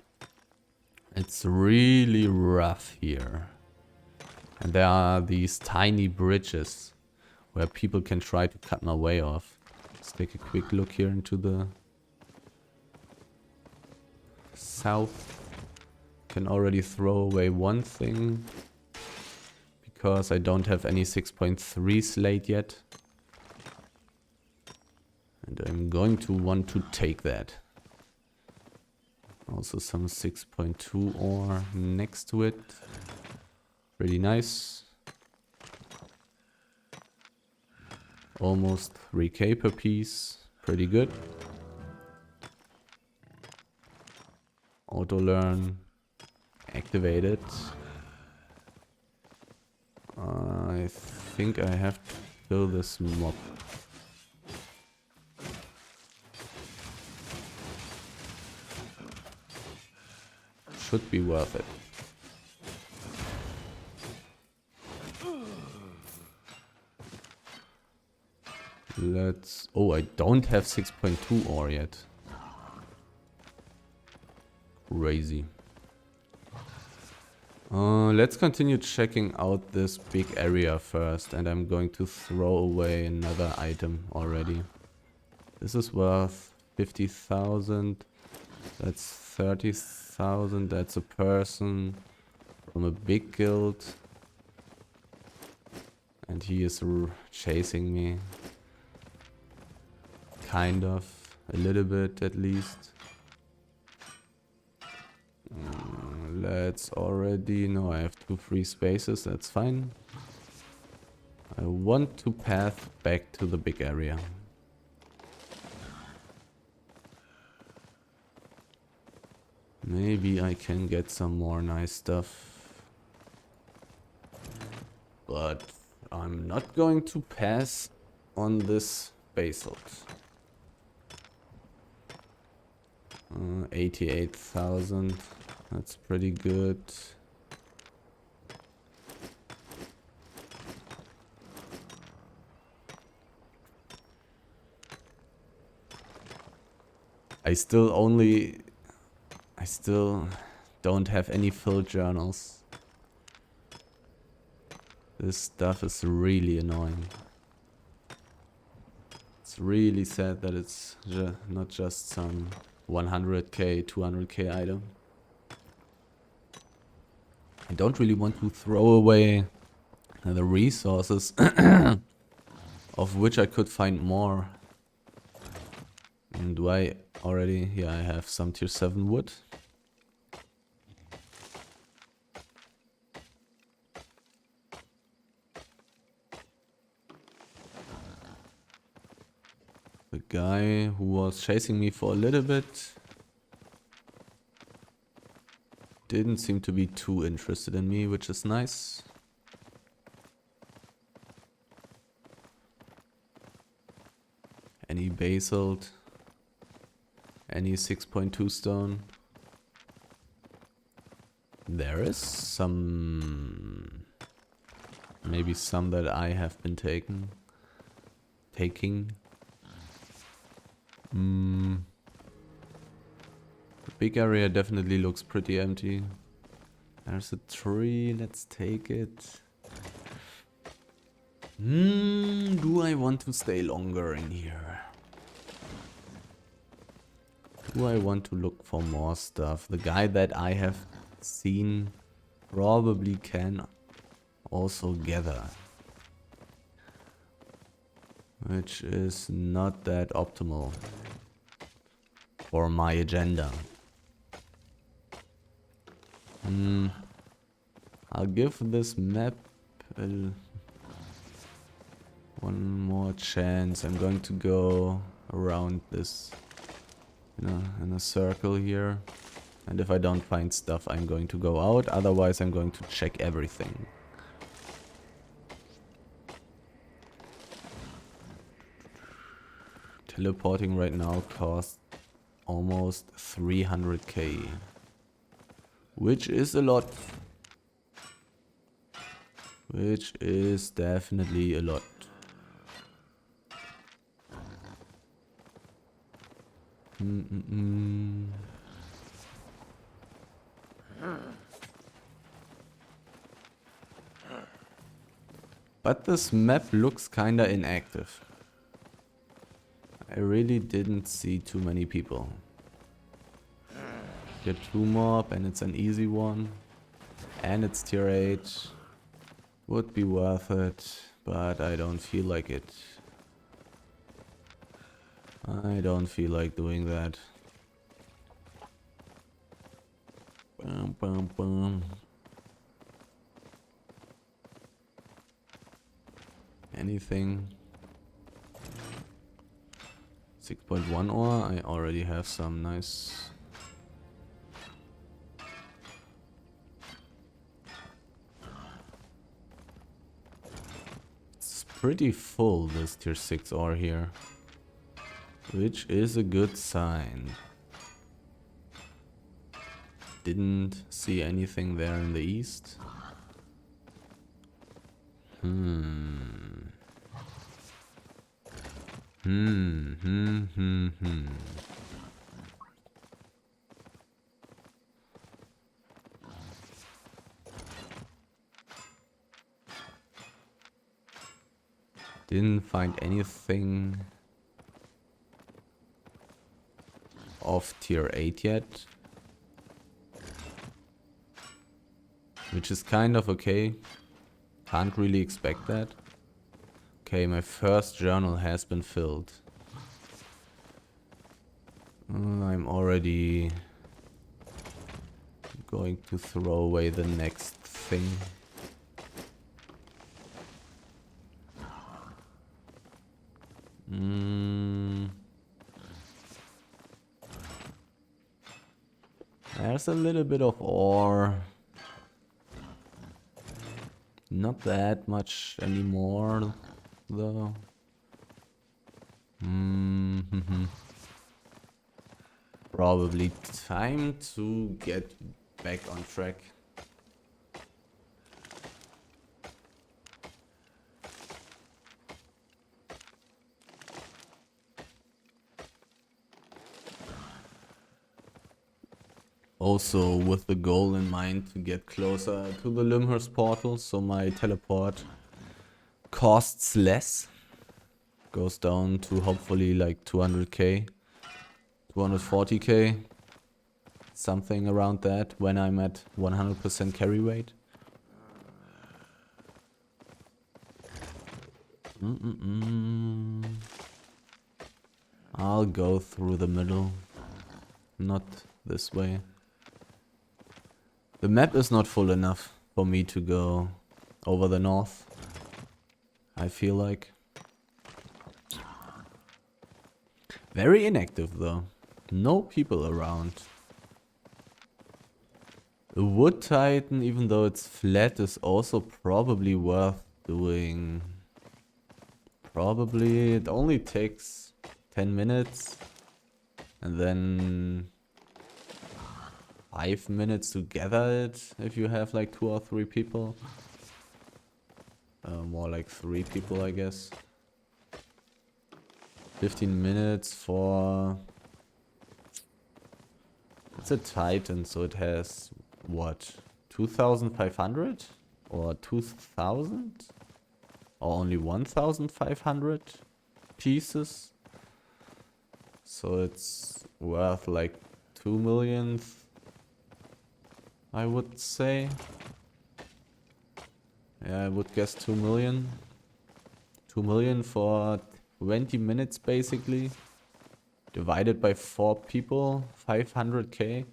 It's really rough here. And there are these tiny bridges where people can try to cut my way off. Let's take a quick look here into the south. Can already throw away one thing because I don't have any 6.3 slate yet. And I'm going to want to take that. Also some 6.2 ore next to it. Pretty nice. Almost 3k per piece. Pretty good. Auto learn. Activated. I think I have to kill this mob. Should be worth it. Let's... Oh, I don't have 6.2 ore yet. Crazy. Let's continue checking out this big area first, and I'm going to throw away another item already. This is worth 50,000. That's 30,000. That's a person from a big guild. And he is chasing me. Kind of. A little bit at least. Let's already... No, I have 2 free spaces. That's fine. I want to path back to the big area. Maybe I can get some more nice stuff. But I'm not going to pass on this basalt. 88,000. That's pretty good. I still don't have any filled journals. This stuff is really annoying. It's really sad that it's not just some 100k, 200k item. I don't really want to throw away the resources of which I could find more. And do I already? Yeah, I have some tier 7 wood. The guy who was chasing me for a little bit didn't seem to be too interested in me, which is nice. Any basalt, any 6.2 stone. There is some, maybe some that I have been taking. The big area definitely looks pretty empty. There's a tree, let's take it. Do I want to stay longer in here? Do I want to look for more stuff? The guy that I have seen probably can also gather. Which is not that optimal for my agenda. I'll give this map one more chance. I'm going to go around this in a circle here. And if I don't find stuff, I'm going to go out. Otherwise, I'm going to check everything. Teleporting right now costs almost 300k. Which is a lot. Which is definitely a lot. But this map looks kinda inactive. I really didn't see too many people. Get 2 mob and it's an easy one. And it's tier 8. Would be worth it, but I don't feel like it. I don't feel like doing that. Bum, bum, bum. Anything? 6.1 ore, I already have some, nice. It's pretty full, this tier 6 ore here. Which is a good sign. Didn't see anything there in the east. Didn't find anything of tier 8 yet. Which is kind of okay. Can't really expect that. Okay, my first journal has been filled. I'm already going to throw away the next thing. There's a little bit of ore. Not that much anymore, though. Probably time to get back on track. Also with the goal in mind to get closer to the Limhurst portal, so my teleport costs less. Goes down to hopefully like 200k, 240k. Something around that when I'm at 100% carry weight. I'll go through the middle, not this way. The map is not full enough for me to go over the north, I feel like. Very inactive though. No people around. A wood titan, even though it's flat, is also probably worth doing. Probably. It only takes 10 minutes. And then 5 minutes to gather it if you have like 2 or 3 people. More like 3 people, I guess. 15 minutes for... It's a Titan, so it has, what, 2,500? Or 2,000? Or only 1,500 pieces? So it's worth like 2 million, I would say. Yeah, I would guess 2 million. 2 million for 20 minutes basically. Divided by 4 people, 500k.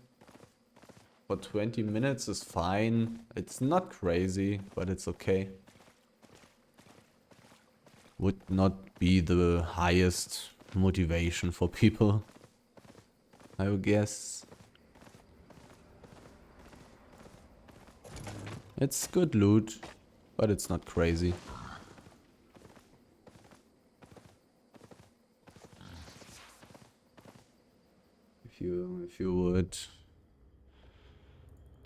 For 20 minutes is fine. It's not crazy, but it's okay. Would not be the highest motivation for people, I would guess. It's good loot, but it's not crazy. If you would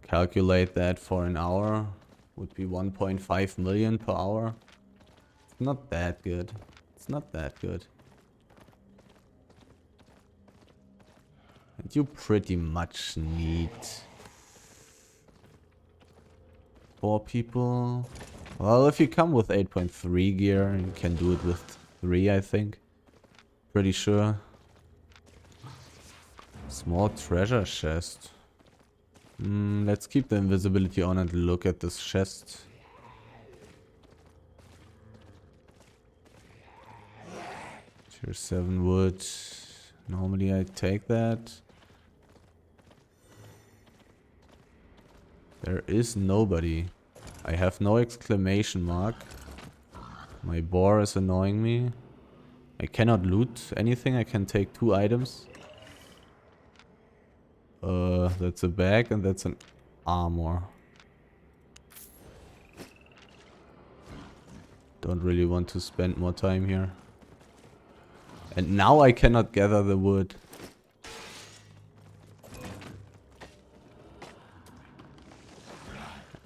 calculate that for an hour, would be 1.5 million per hour. It's not that good. It's not that good. And you pretty much need 4 people. Well, if you come with 8.3 gear, you can do it with 3, I think. Pretty sure. Small treasure chest. Let's keep the invisibility on and look at this chest. Tier 7 wood. Normally I take that. There is nobody. I have no exclamation mark. My boar is annoying me. I cannot loot anything. I can take 2 items. That's a bag and that's an armor. Don't really want to spend more time here. And now I cannot gather the wood.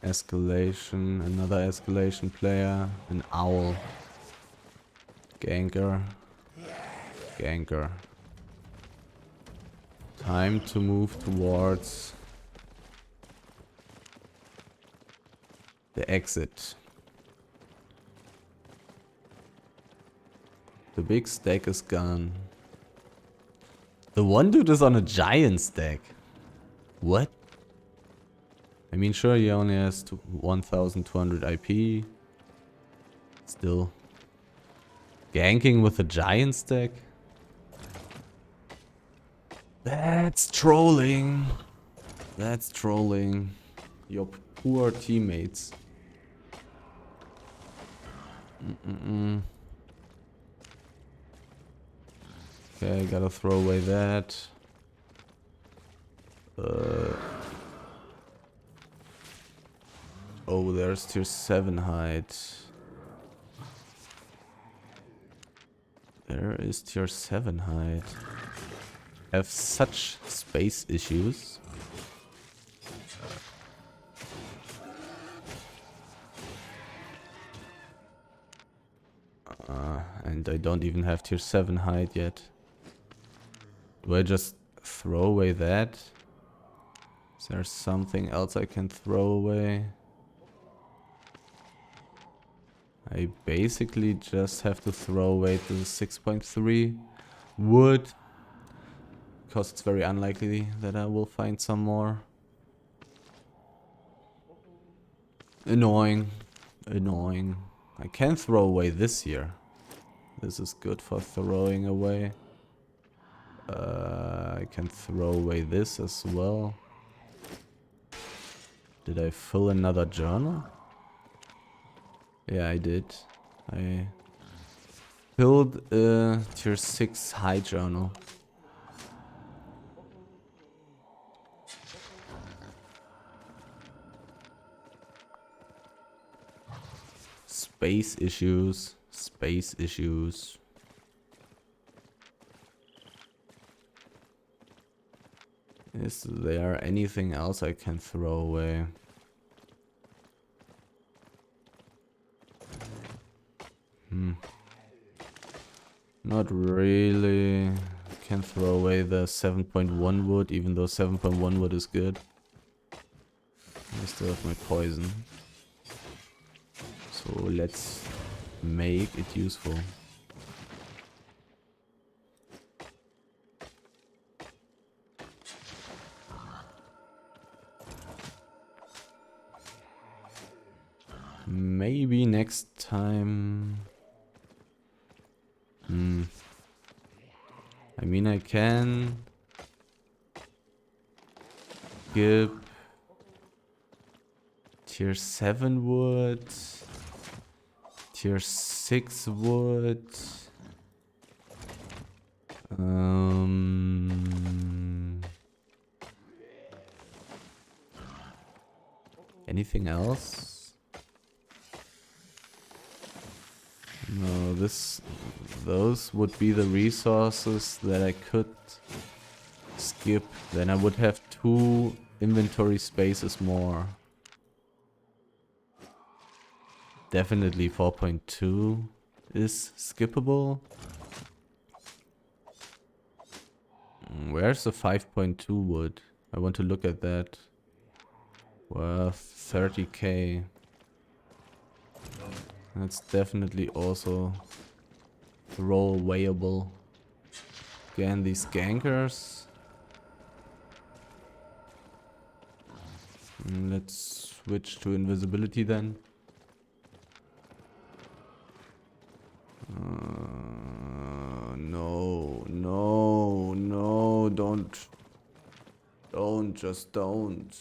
Escalation, another escalation player, an owl. Ganker. Ganker. Time to move towards the exit. The big stack is gone. The one dude is on a giant stack. What? I mean, sure, he only has 1,200 IP. Still. Ganking with a giant stack? That's trolling. That's trolling. Your poor teammates. Okay, gotta throw away that. Oh, there's tier 7 hide. There is tier 7 hide. Have such space issues. And I don't even have tier 7 hide yet. Do I just throw away that? Is there something else I can throw away? I basically just have to throw away the 6.3 wood. Because it's very unlikely that I will find some more. Annoying. Annoying. I can throw away this here. This is good for throwing away. I can throw away this as well. Did I fill another journal? Yeah, I did. I filled a tier 6 high journal. Space issues. Space issues. Is there anything else I can throw away? Not really. Can throw away the 7.1 wood, even though 7.1 wood is good. I still have my poison. So let's make it useful. Maybe next time. I mean, I can skip tier 7 wood, tier 6 wood. Anything else? No, those would be the resources that I could skip. Then I would have 2 inventory spaces more. Definitely 4.2 is skippable. Where's the 5.2 wood? I want to look at that. Worth 30k. That's definitely also throwawayable. Again, these gankers. Let's switch to invisibility then. No, don't. Just don't.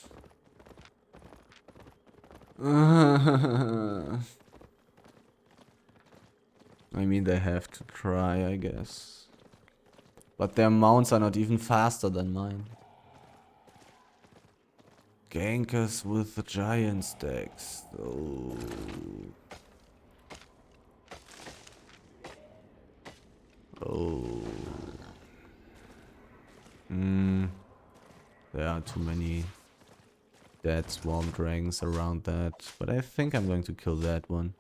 I mean, they have to try, I guess. But their mounts are not even faster than mine. Gankers with the giant stacks. Oh. Oh. There are too many dead swarm dragons around that. But I think I'm going to kill that one.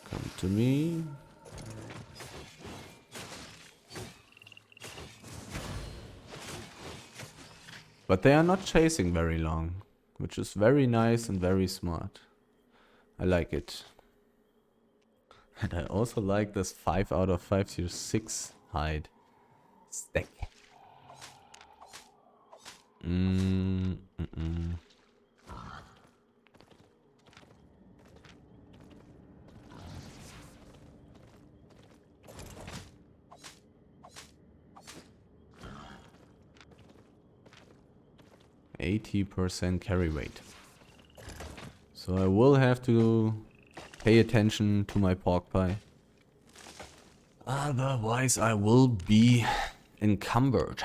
Come to me. But they are not chasing very long, which is very nice and very smart. I like it. And I also like this 5 out of 5 tier 6 hide stack. 80% carry weight. So I will have to pay attention to my pork pie. Otherwise I will be encumbered.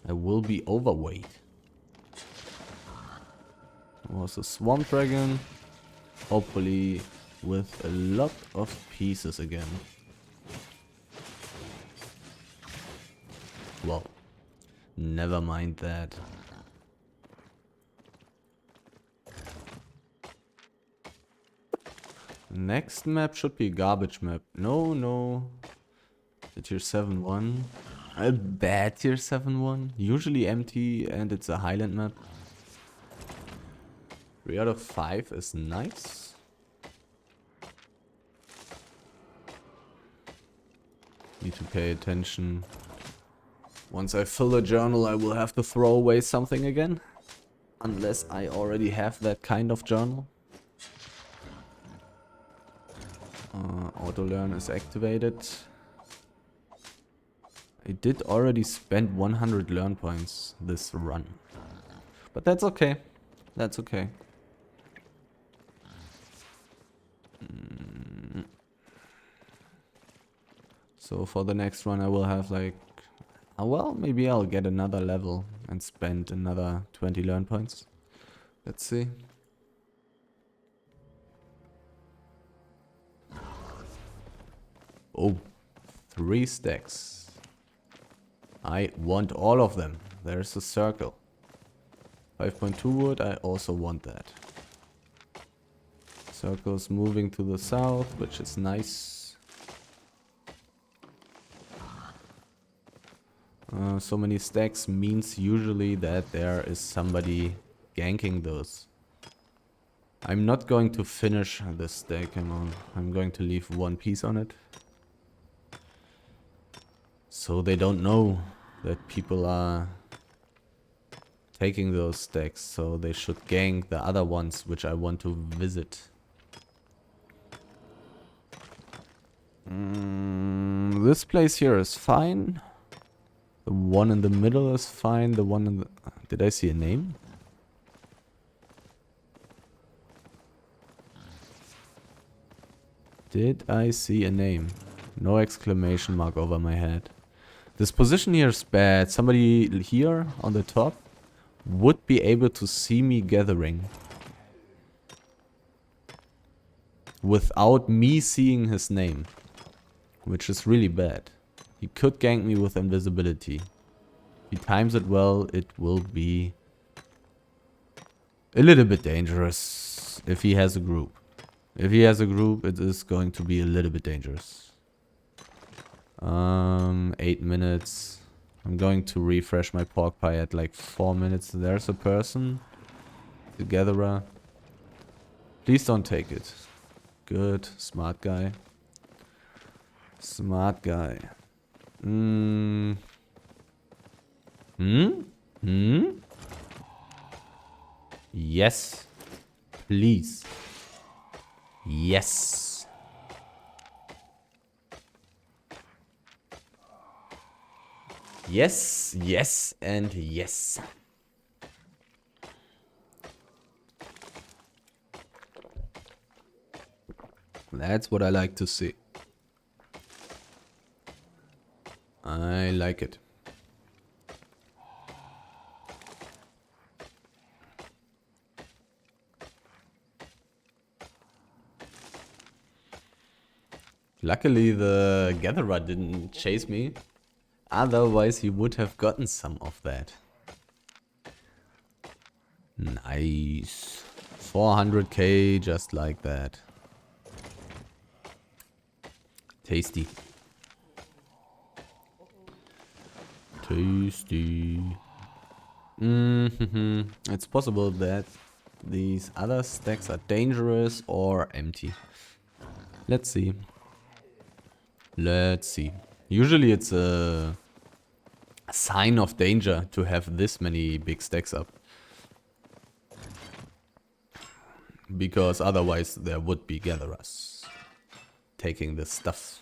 I will be overweight. Was a swamp dragon. Hopefully with a lot of pieces again. Well, never mind that. Next map should be a garbage map. No, no. The tier 7 one. A bad tier 7 one. Usually empty and it's a highland map. 3 out of 5 is nice. Need to pay attention. Once I fill a journal, I will have to throw away something again. Unless I already have that kind of journal. Auto learn is activated. I did already spend 100 learn points this run. But that's okay. That's okay. So for the next run I will have like... well, maybe I'll get another level and spend another 20 learn points. Let's see. Oh, 3 stacks. I want all of them. There's a circle. 5.2 wood, I also want that. Circle's moving to the south, which is nice. So many stacks means usually that there is somebody ganking those. I'm not going to finish this stack, I'm going to leave one piece on it. So they don't know that people are taking those stacks, so they should gank the other ones which I want to visit. This place here is fine. The one in the middle is fine. The one in the... Did I see a name? Did I see a name? No exclamation mark over my head. This position here is bad. Somebody here on the top would be able to see me gathering. Without me seeing his name. Which is really bad. He could gank me with invisibility. If he times it well, it will be a little bit dangerous if he has a group. If he has a group, it is going to be a little bit dangerous. 8 minutes. I'm going to refresh my pork pie at like 4 minutes. There's a person. The gatherer. Please don't take it. Good. Smart guy. Smart guy. Yes. Please. Yes. Yes, yes, and yes. That's what I like to see. I like it. Luckily the gatherer didn't chase me. Otherwise he would have gotten some of that. Nice. 400k just like that. Tasty. Tasty. It's possible that these other stacks are dangerous or empty. Let's see. Let's see. Usually it's a sign of danger to have this many big stacks up. Because otherwise there would be gatherers taking this stuff.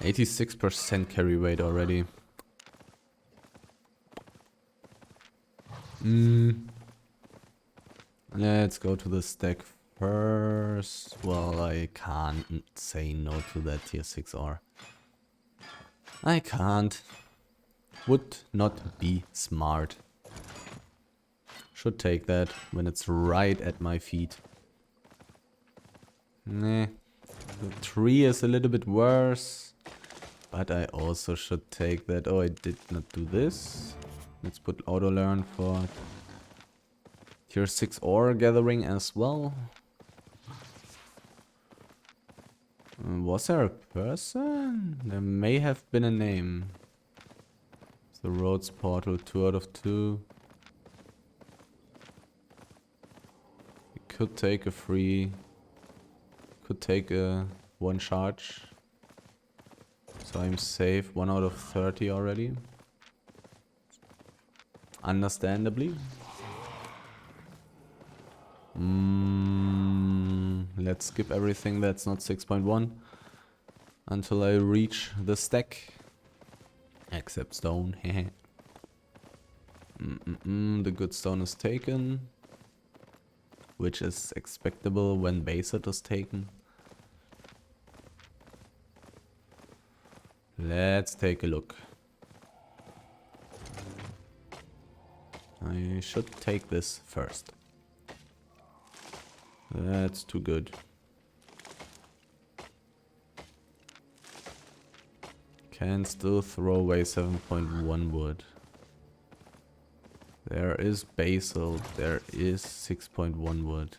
86% carry rate already. Let's go to the stack first. Well, I can't say no to that tier 6 ore. I can't. Would not be smart. Should take that when it's right at my feet. Nah. The tree is a little bit worse. But I also should take that. Oh, I did not do this. Let's put auto learn for tier 6 ore gathering as well. Was there a person? There may have been a name. The roads portal, 2 out of 2. We could take a free. Could take a 1 charge. So I'm safe, 1 out of 30 already. Understandably. Let's skip everything that's not 6.1 until I reach the stack. Except stone. The good stone is taken. Which is expectable when basalt is taken. Let's take a look. I should take this first. That's too good. Can still throw away 7.1 wood. There is basalt. There is 6.1 wood.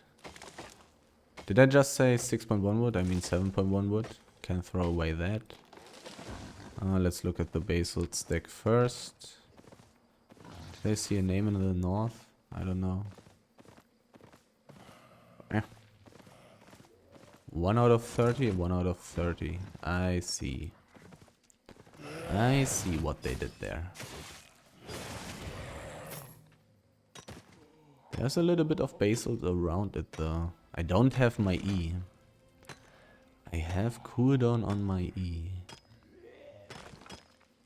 Did I just say 6.1 wood? I mean 7.1 wood. Can throw away that. Let's look at the basalt stack first. Did I see a name in the north? I don't know. 1 out of 30, 1 out of 30. I see. I see what they did there. There's a little bit of basalt around it though. I don't have my E. I have cooldown on my E.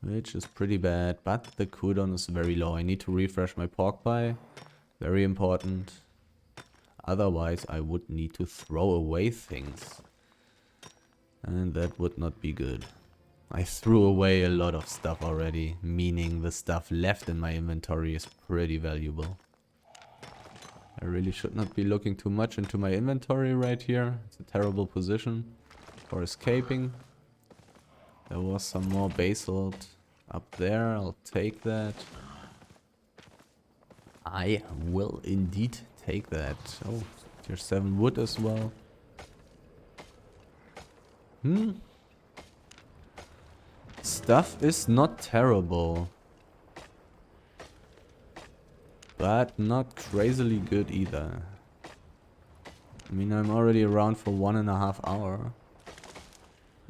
Which is pretty bad, but the cooldown is very low. I need to refresh my pork pie. Very important. Otherwise I would need to throw away things. And that would not be good. I threw away a lot of stuff already, meaning the stuff left in my inventory is pretty valuable. I really should not be looking too much into my inventory right here. It's a terrible position for escaping. There was some more basalt up there. I'll take that. I will indeed take that. Oh, tier 7 wood as well. Stuff is not terrible. But not crazily good either. I mean, I'm already around for 1.5 hours.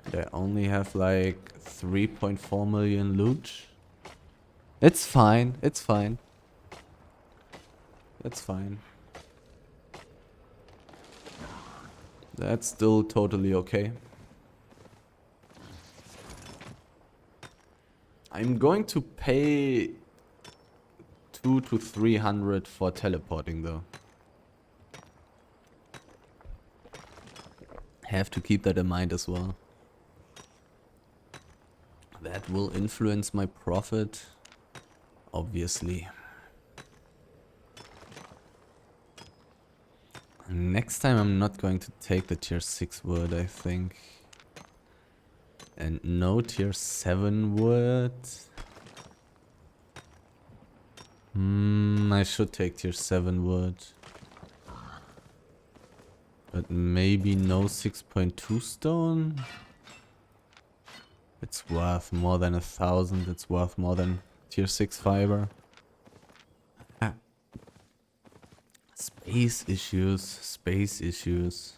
And I only have like 3.4 million loot. It's fine, it's fine. It's fine. That's still totally okay. I'm going to pay 200 to 300 for teleporting though. Have to keep that in mind as well. That will influence my profit, obviously. Next time I'm not going to take the tier 6 wood, I think. And no tier 7 wood. I should take tier 7 wood. But maybe no 6.2 stone? It's worth more than 1,000. It's worth more than tier 6 fiber. Space issues. Space issues.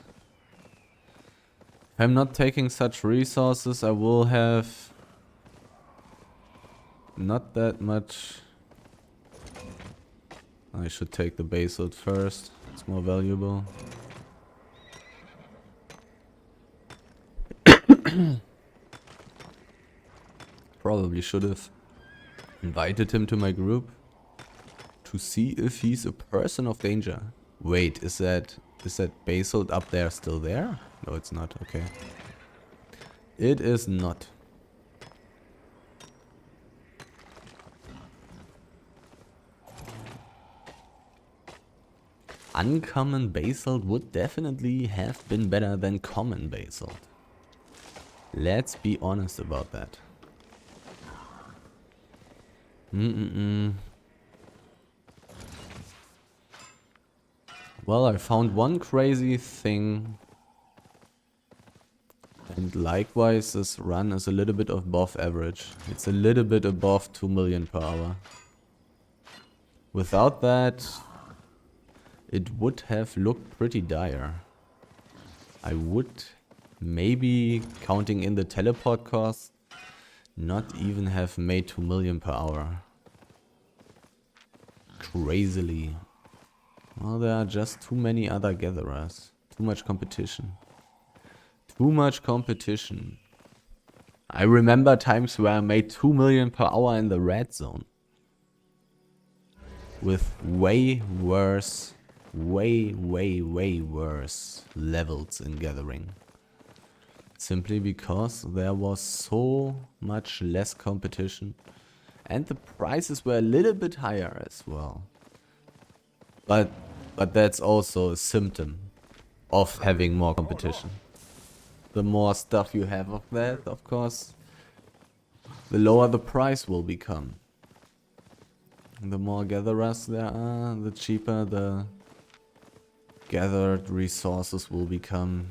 If I'm not taking such resources, I will have not that much. I should take the basalt first. It's more valuable. Probably should have invited him to my group to see if he's a person of danger. Wait, is that Is that basalt up there still there? No, it's not. Okay. It is not. Uncommon basalt would definitely have been better than common basalt. Let's be honest about that. Well, I found one crazy thing. And likewise, this run is a little bit above average. It's a little bit above 2 million per hour. Without that, it would have looked pretty dire. I would, maybe counting in the teleport cost, not even have made 2 million per hour. Crazily. Well, there are just too many other gatherers. Too much competition. Too much competition. I remember times where I made 2 million per hour in the red zone. With way worse, way worse levels in gathering. Simply because there was so much less competition. And the prices were a little bit higher as well. But that's also a symptom of having more competition. The more stuff you have of that, of course, the lower the price will become. The more gatherers there are, the cheaper the gathered resources will become.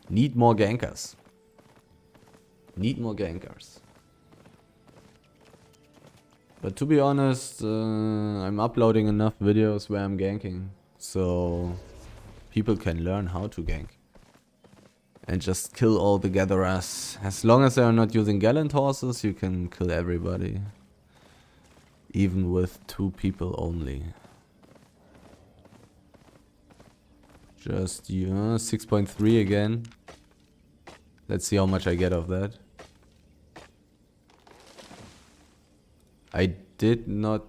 Need more gankers. Need more gankers. But to be honest, I'm uploading enough videos where I'm ganking. So people can learn how to gank. And just kill all the gatherers. As long as they are not using gallant horses, you can kill everybody. Even with 2 people only. Just, 6.3 again. Let's see how much I get of that. I did not...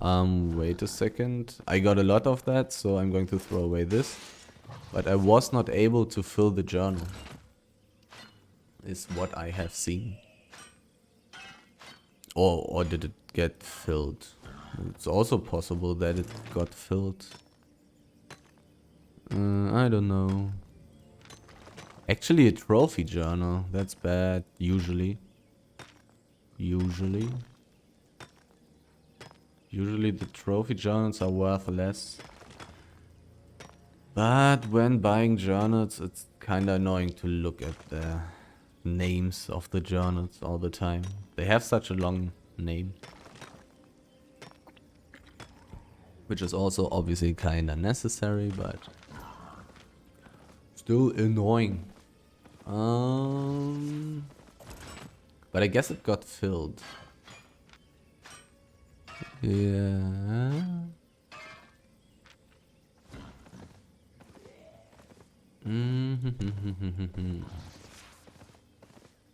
wait a second. I got a lot of that, so I'm going to throw away this. But I was not able to fill the journal. Is what I have seen. Or did it get filled? It's also possible that it got filled. I don't know. Actually a trophy journal. That's bad, usually. Usually the trophy journals are worth less. But when buying journals, it's kinda annoying to look at the names of the journals all the time. They have such a long name. Which is also obviously kinda necessary, but still annoying. But I guess it got filled. Yeah. Mm-hmm.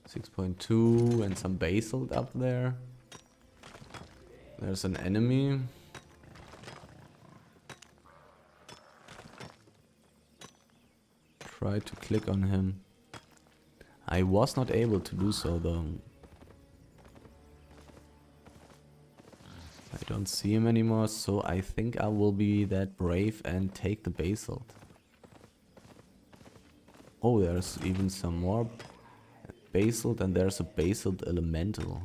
6.2 and some basalt up there. There's an enemy. Try to click on him. I was not able to do so though. I don't see him anymore, so I think I will be that brave and take the basalt. Oh, there's even some more basalt, and there's a basalt elemental.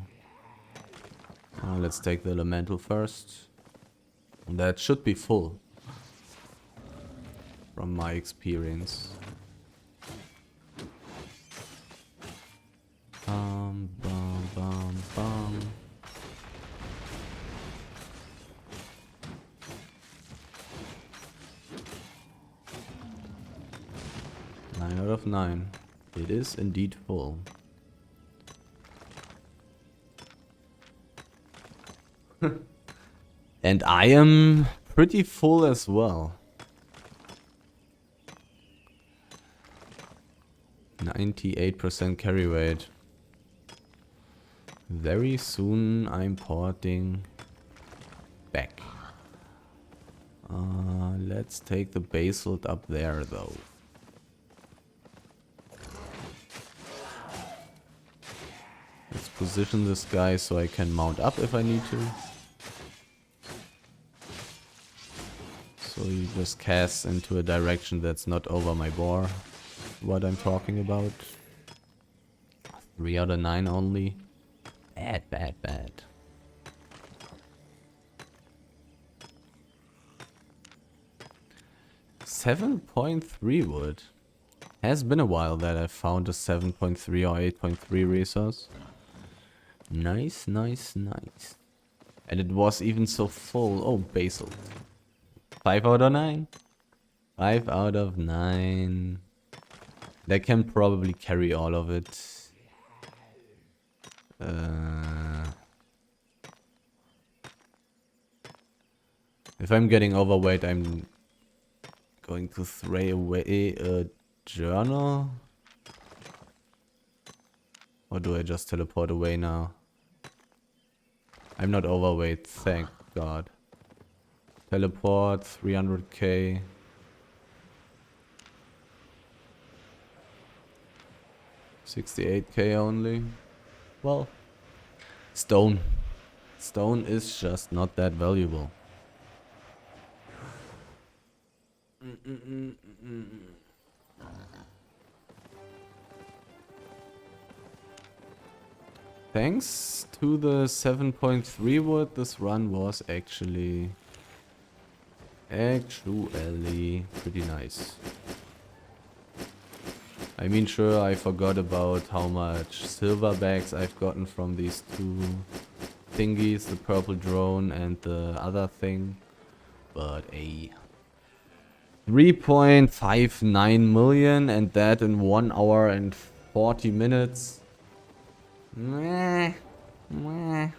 Let's take the elemental first. That should be full. From my experience. Bum, bum, bum. Nine out of 9. It is indeed full. And I am pretty full as well. 98% carry rate. Very soon I'm porting back. Let's take the basalt up there though. Let's position this guy so I can mount up if I need to. So he just casts into a direction that's not over my boar. What I'm talking about. 3 out of 9 only. Bad, bad, bad. .3 wood. Has been a while that I found a 7.3 or 8.3 resource. Nice, nice, nice. And it was even so full. Oh, basalt. 5 out of 9. 5 out of 9. They can probably carry all of it. If I'm getting overweight, I'm going to throw away a journal. Or do I just teleport away now? I'm not overweight, thank God. Teleport, 300k. 68k only. Well, stone. Stone is just not that valuable. Thanks to the 7.3 wood, this run was actually pretty nice. I mean, sure, I forgot about how much silver bags I've gotten from these two thingies, the purple drone and the other thing, but a 3.59 million, and that in 1 hour and 40 minutes. Meh. Meh.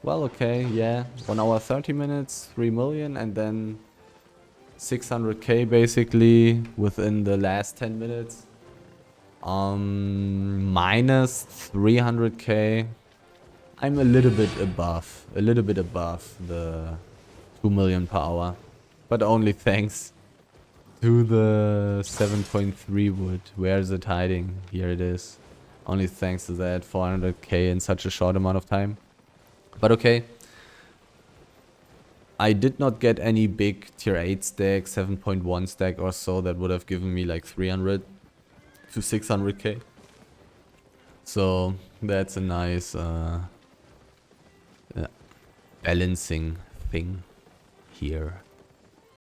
Well, okay, yeah. 1 hour 30 minutes, 3 million, and then 600k basically within the last 10 minutes. Minus 300k. I'm a little bit above the 2 million per hour. But only thanks to the 7.3 wood. Where is it hiding? Here it is. Only thanks to that, 400k in such a short amount of time. But okay. I did not get any big tier 8 stack, 7.1 stack or so that would have given me like 300 to 600k. So that's a nice balancing thing here.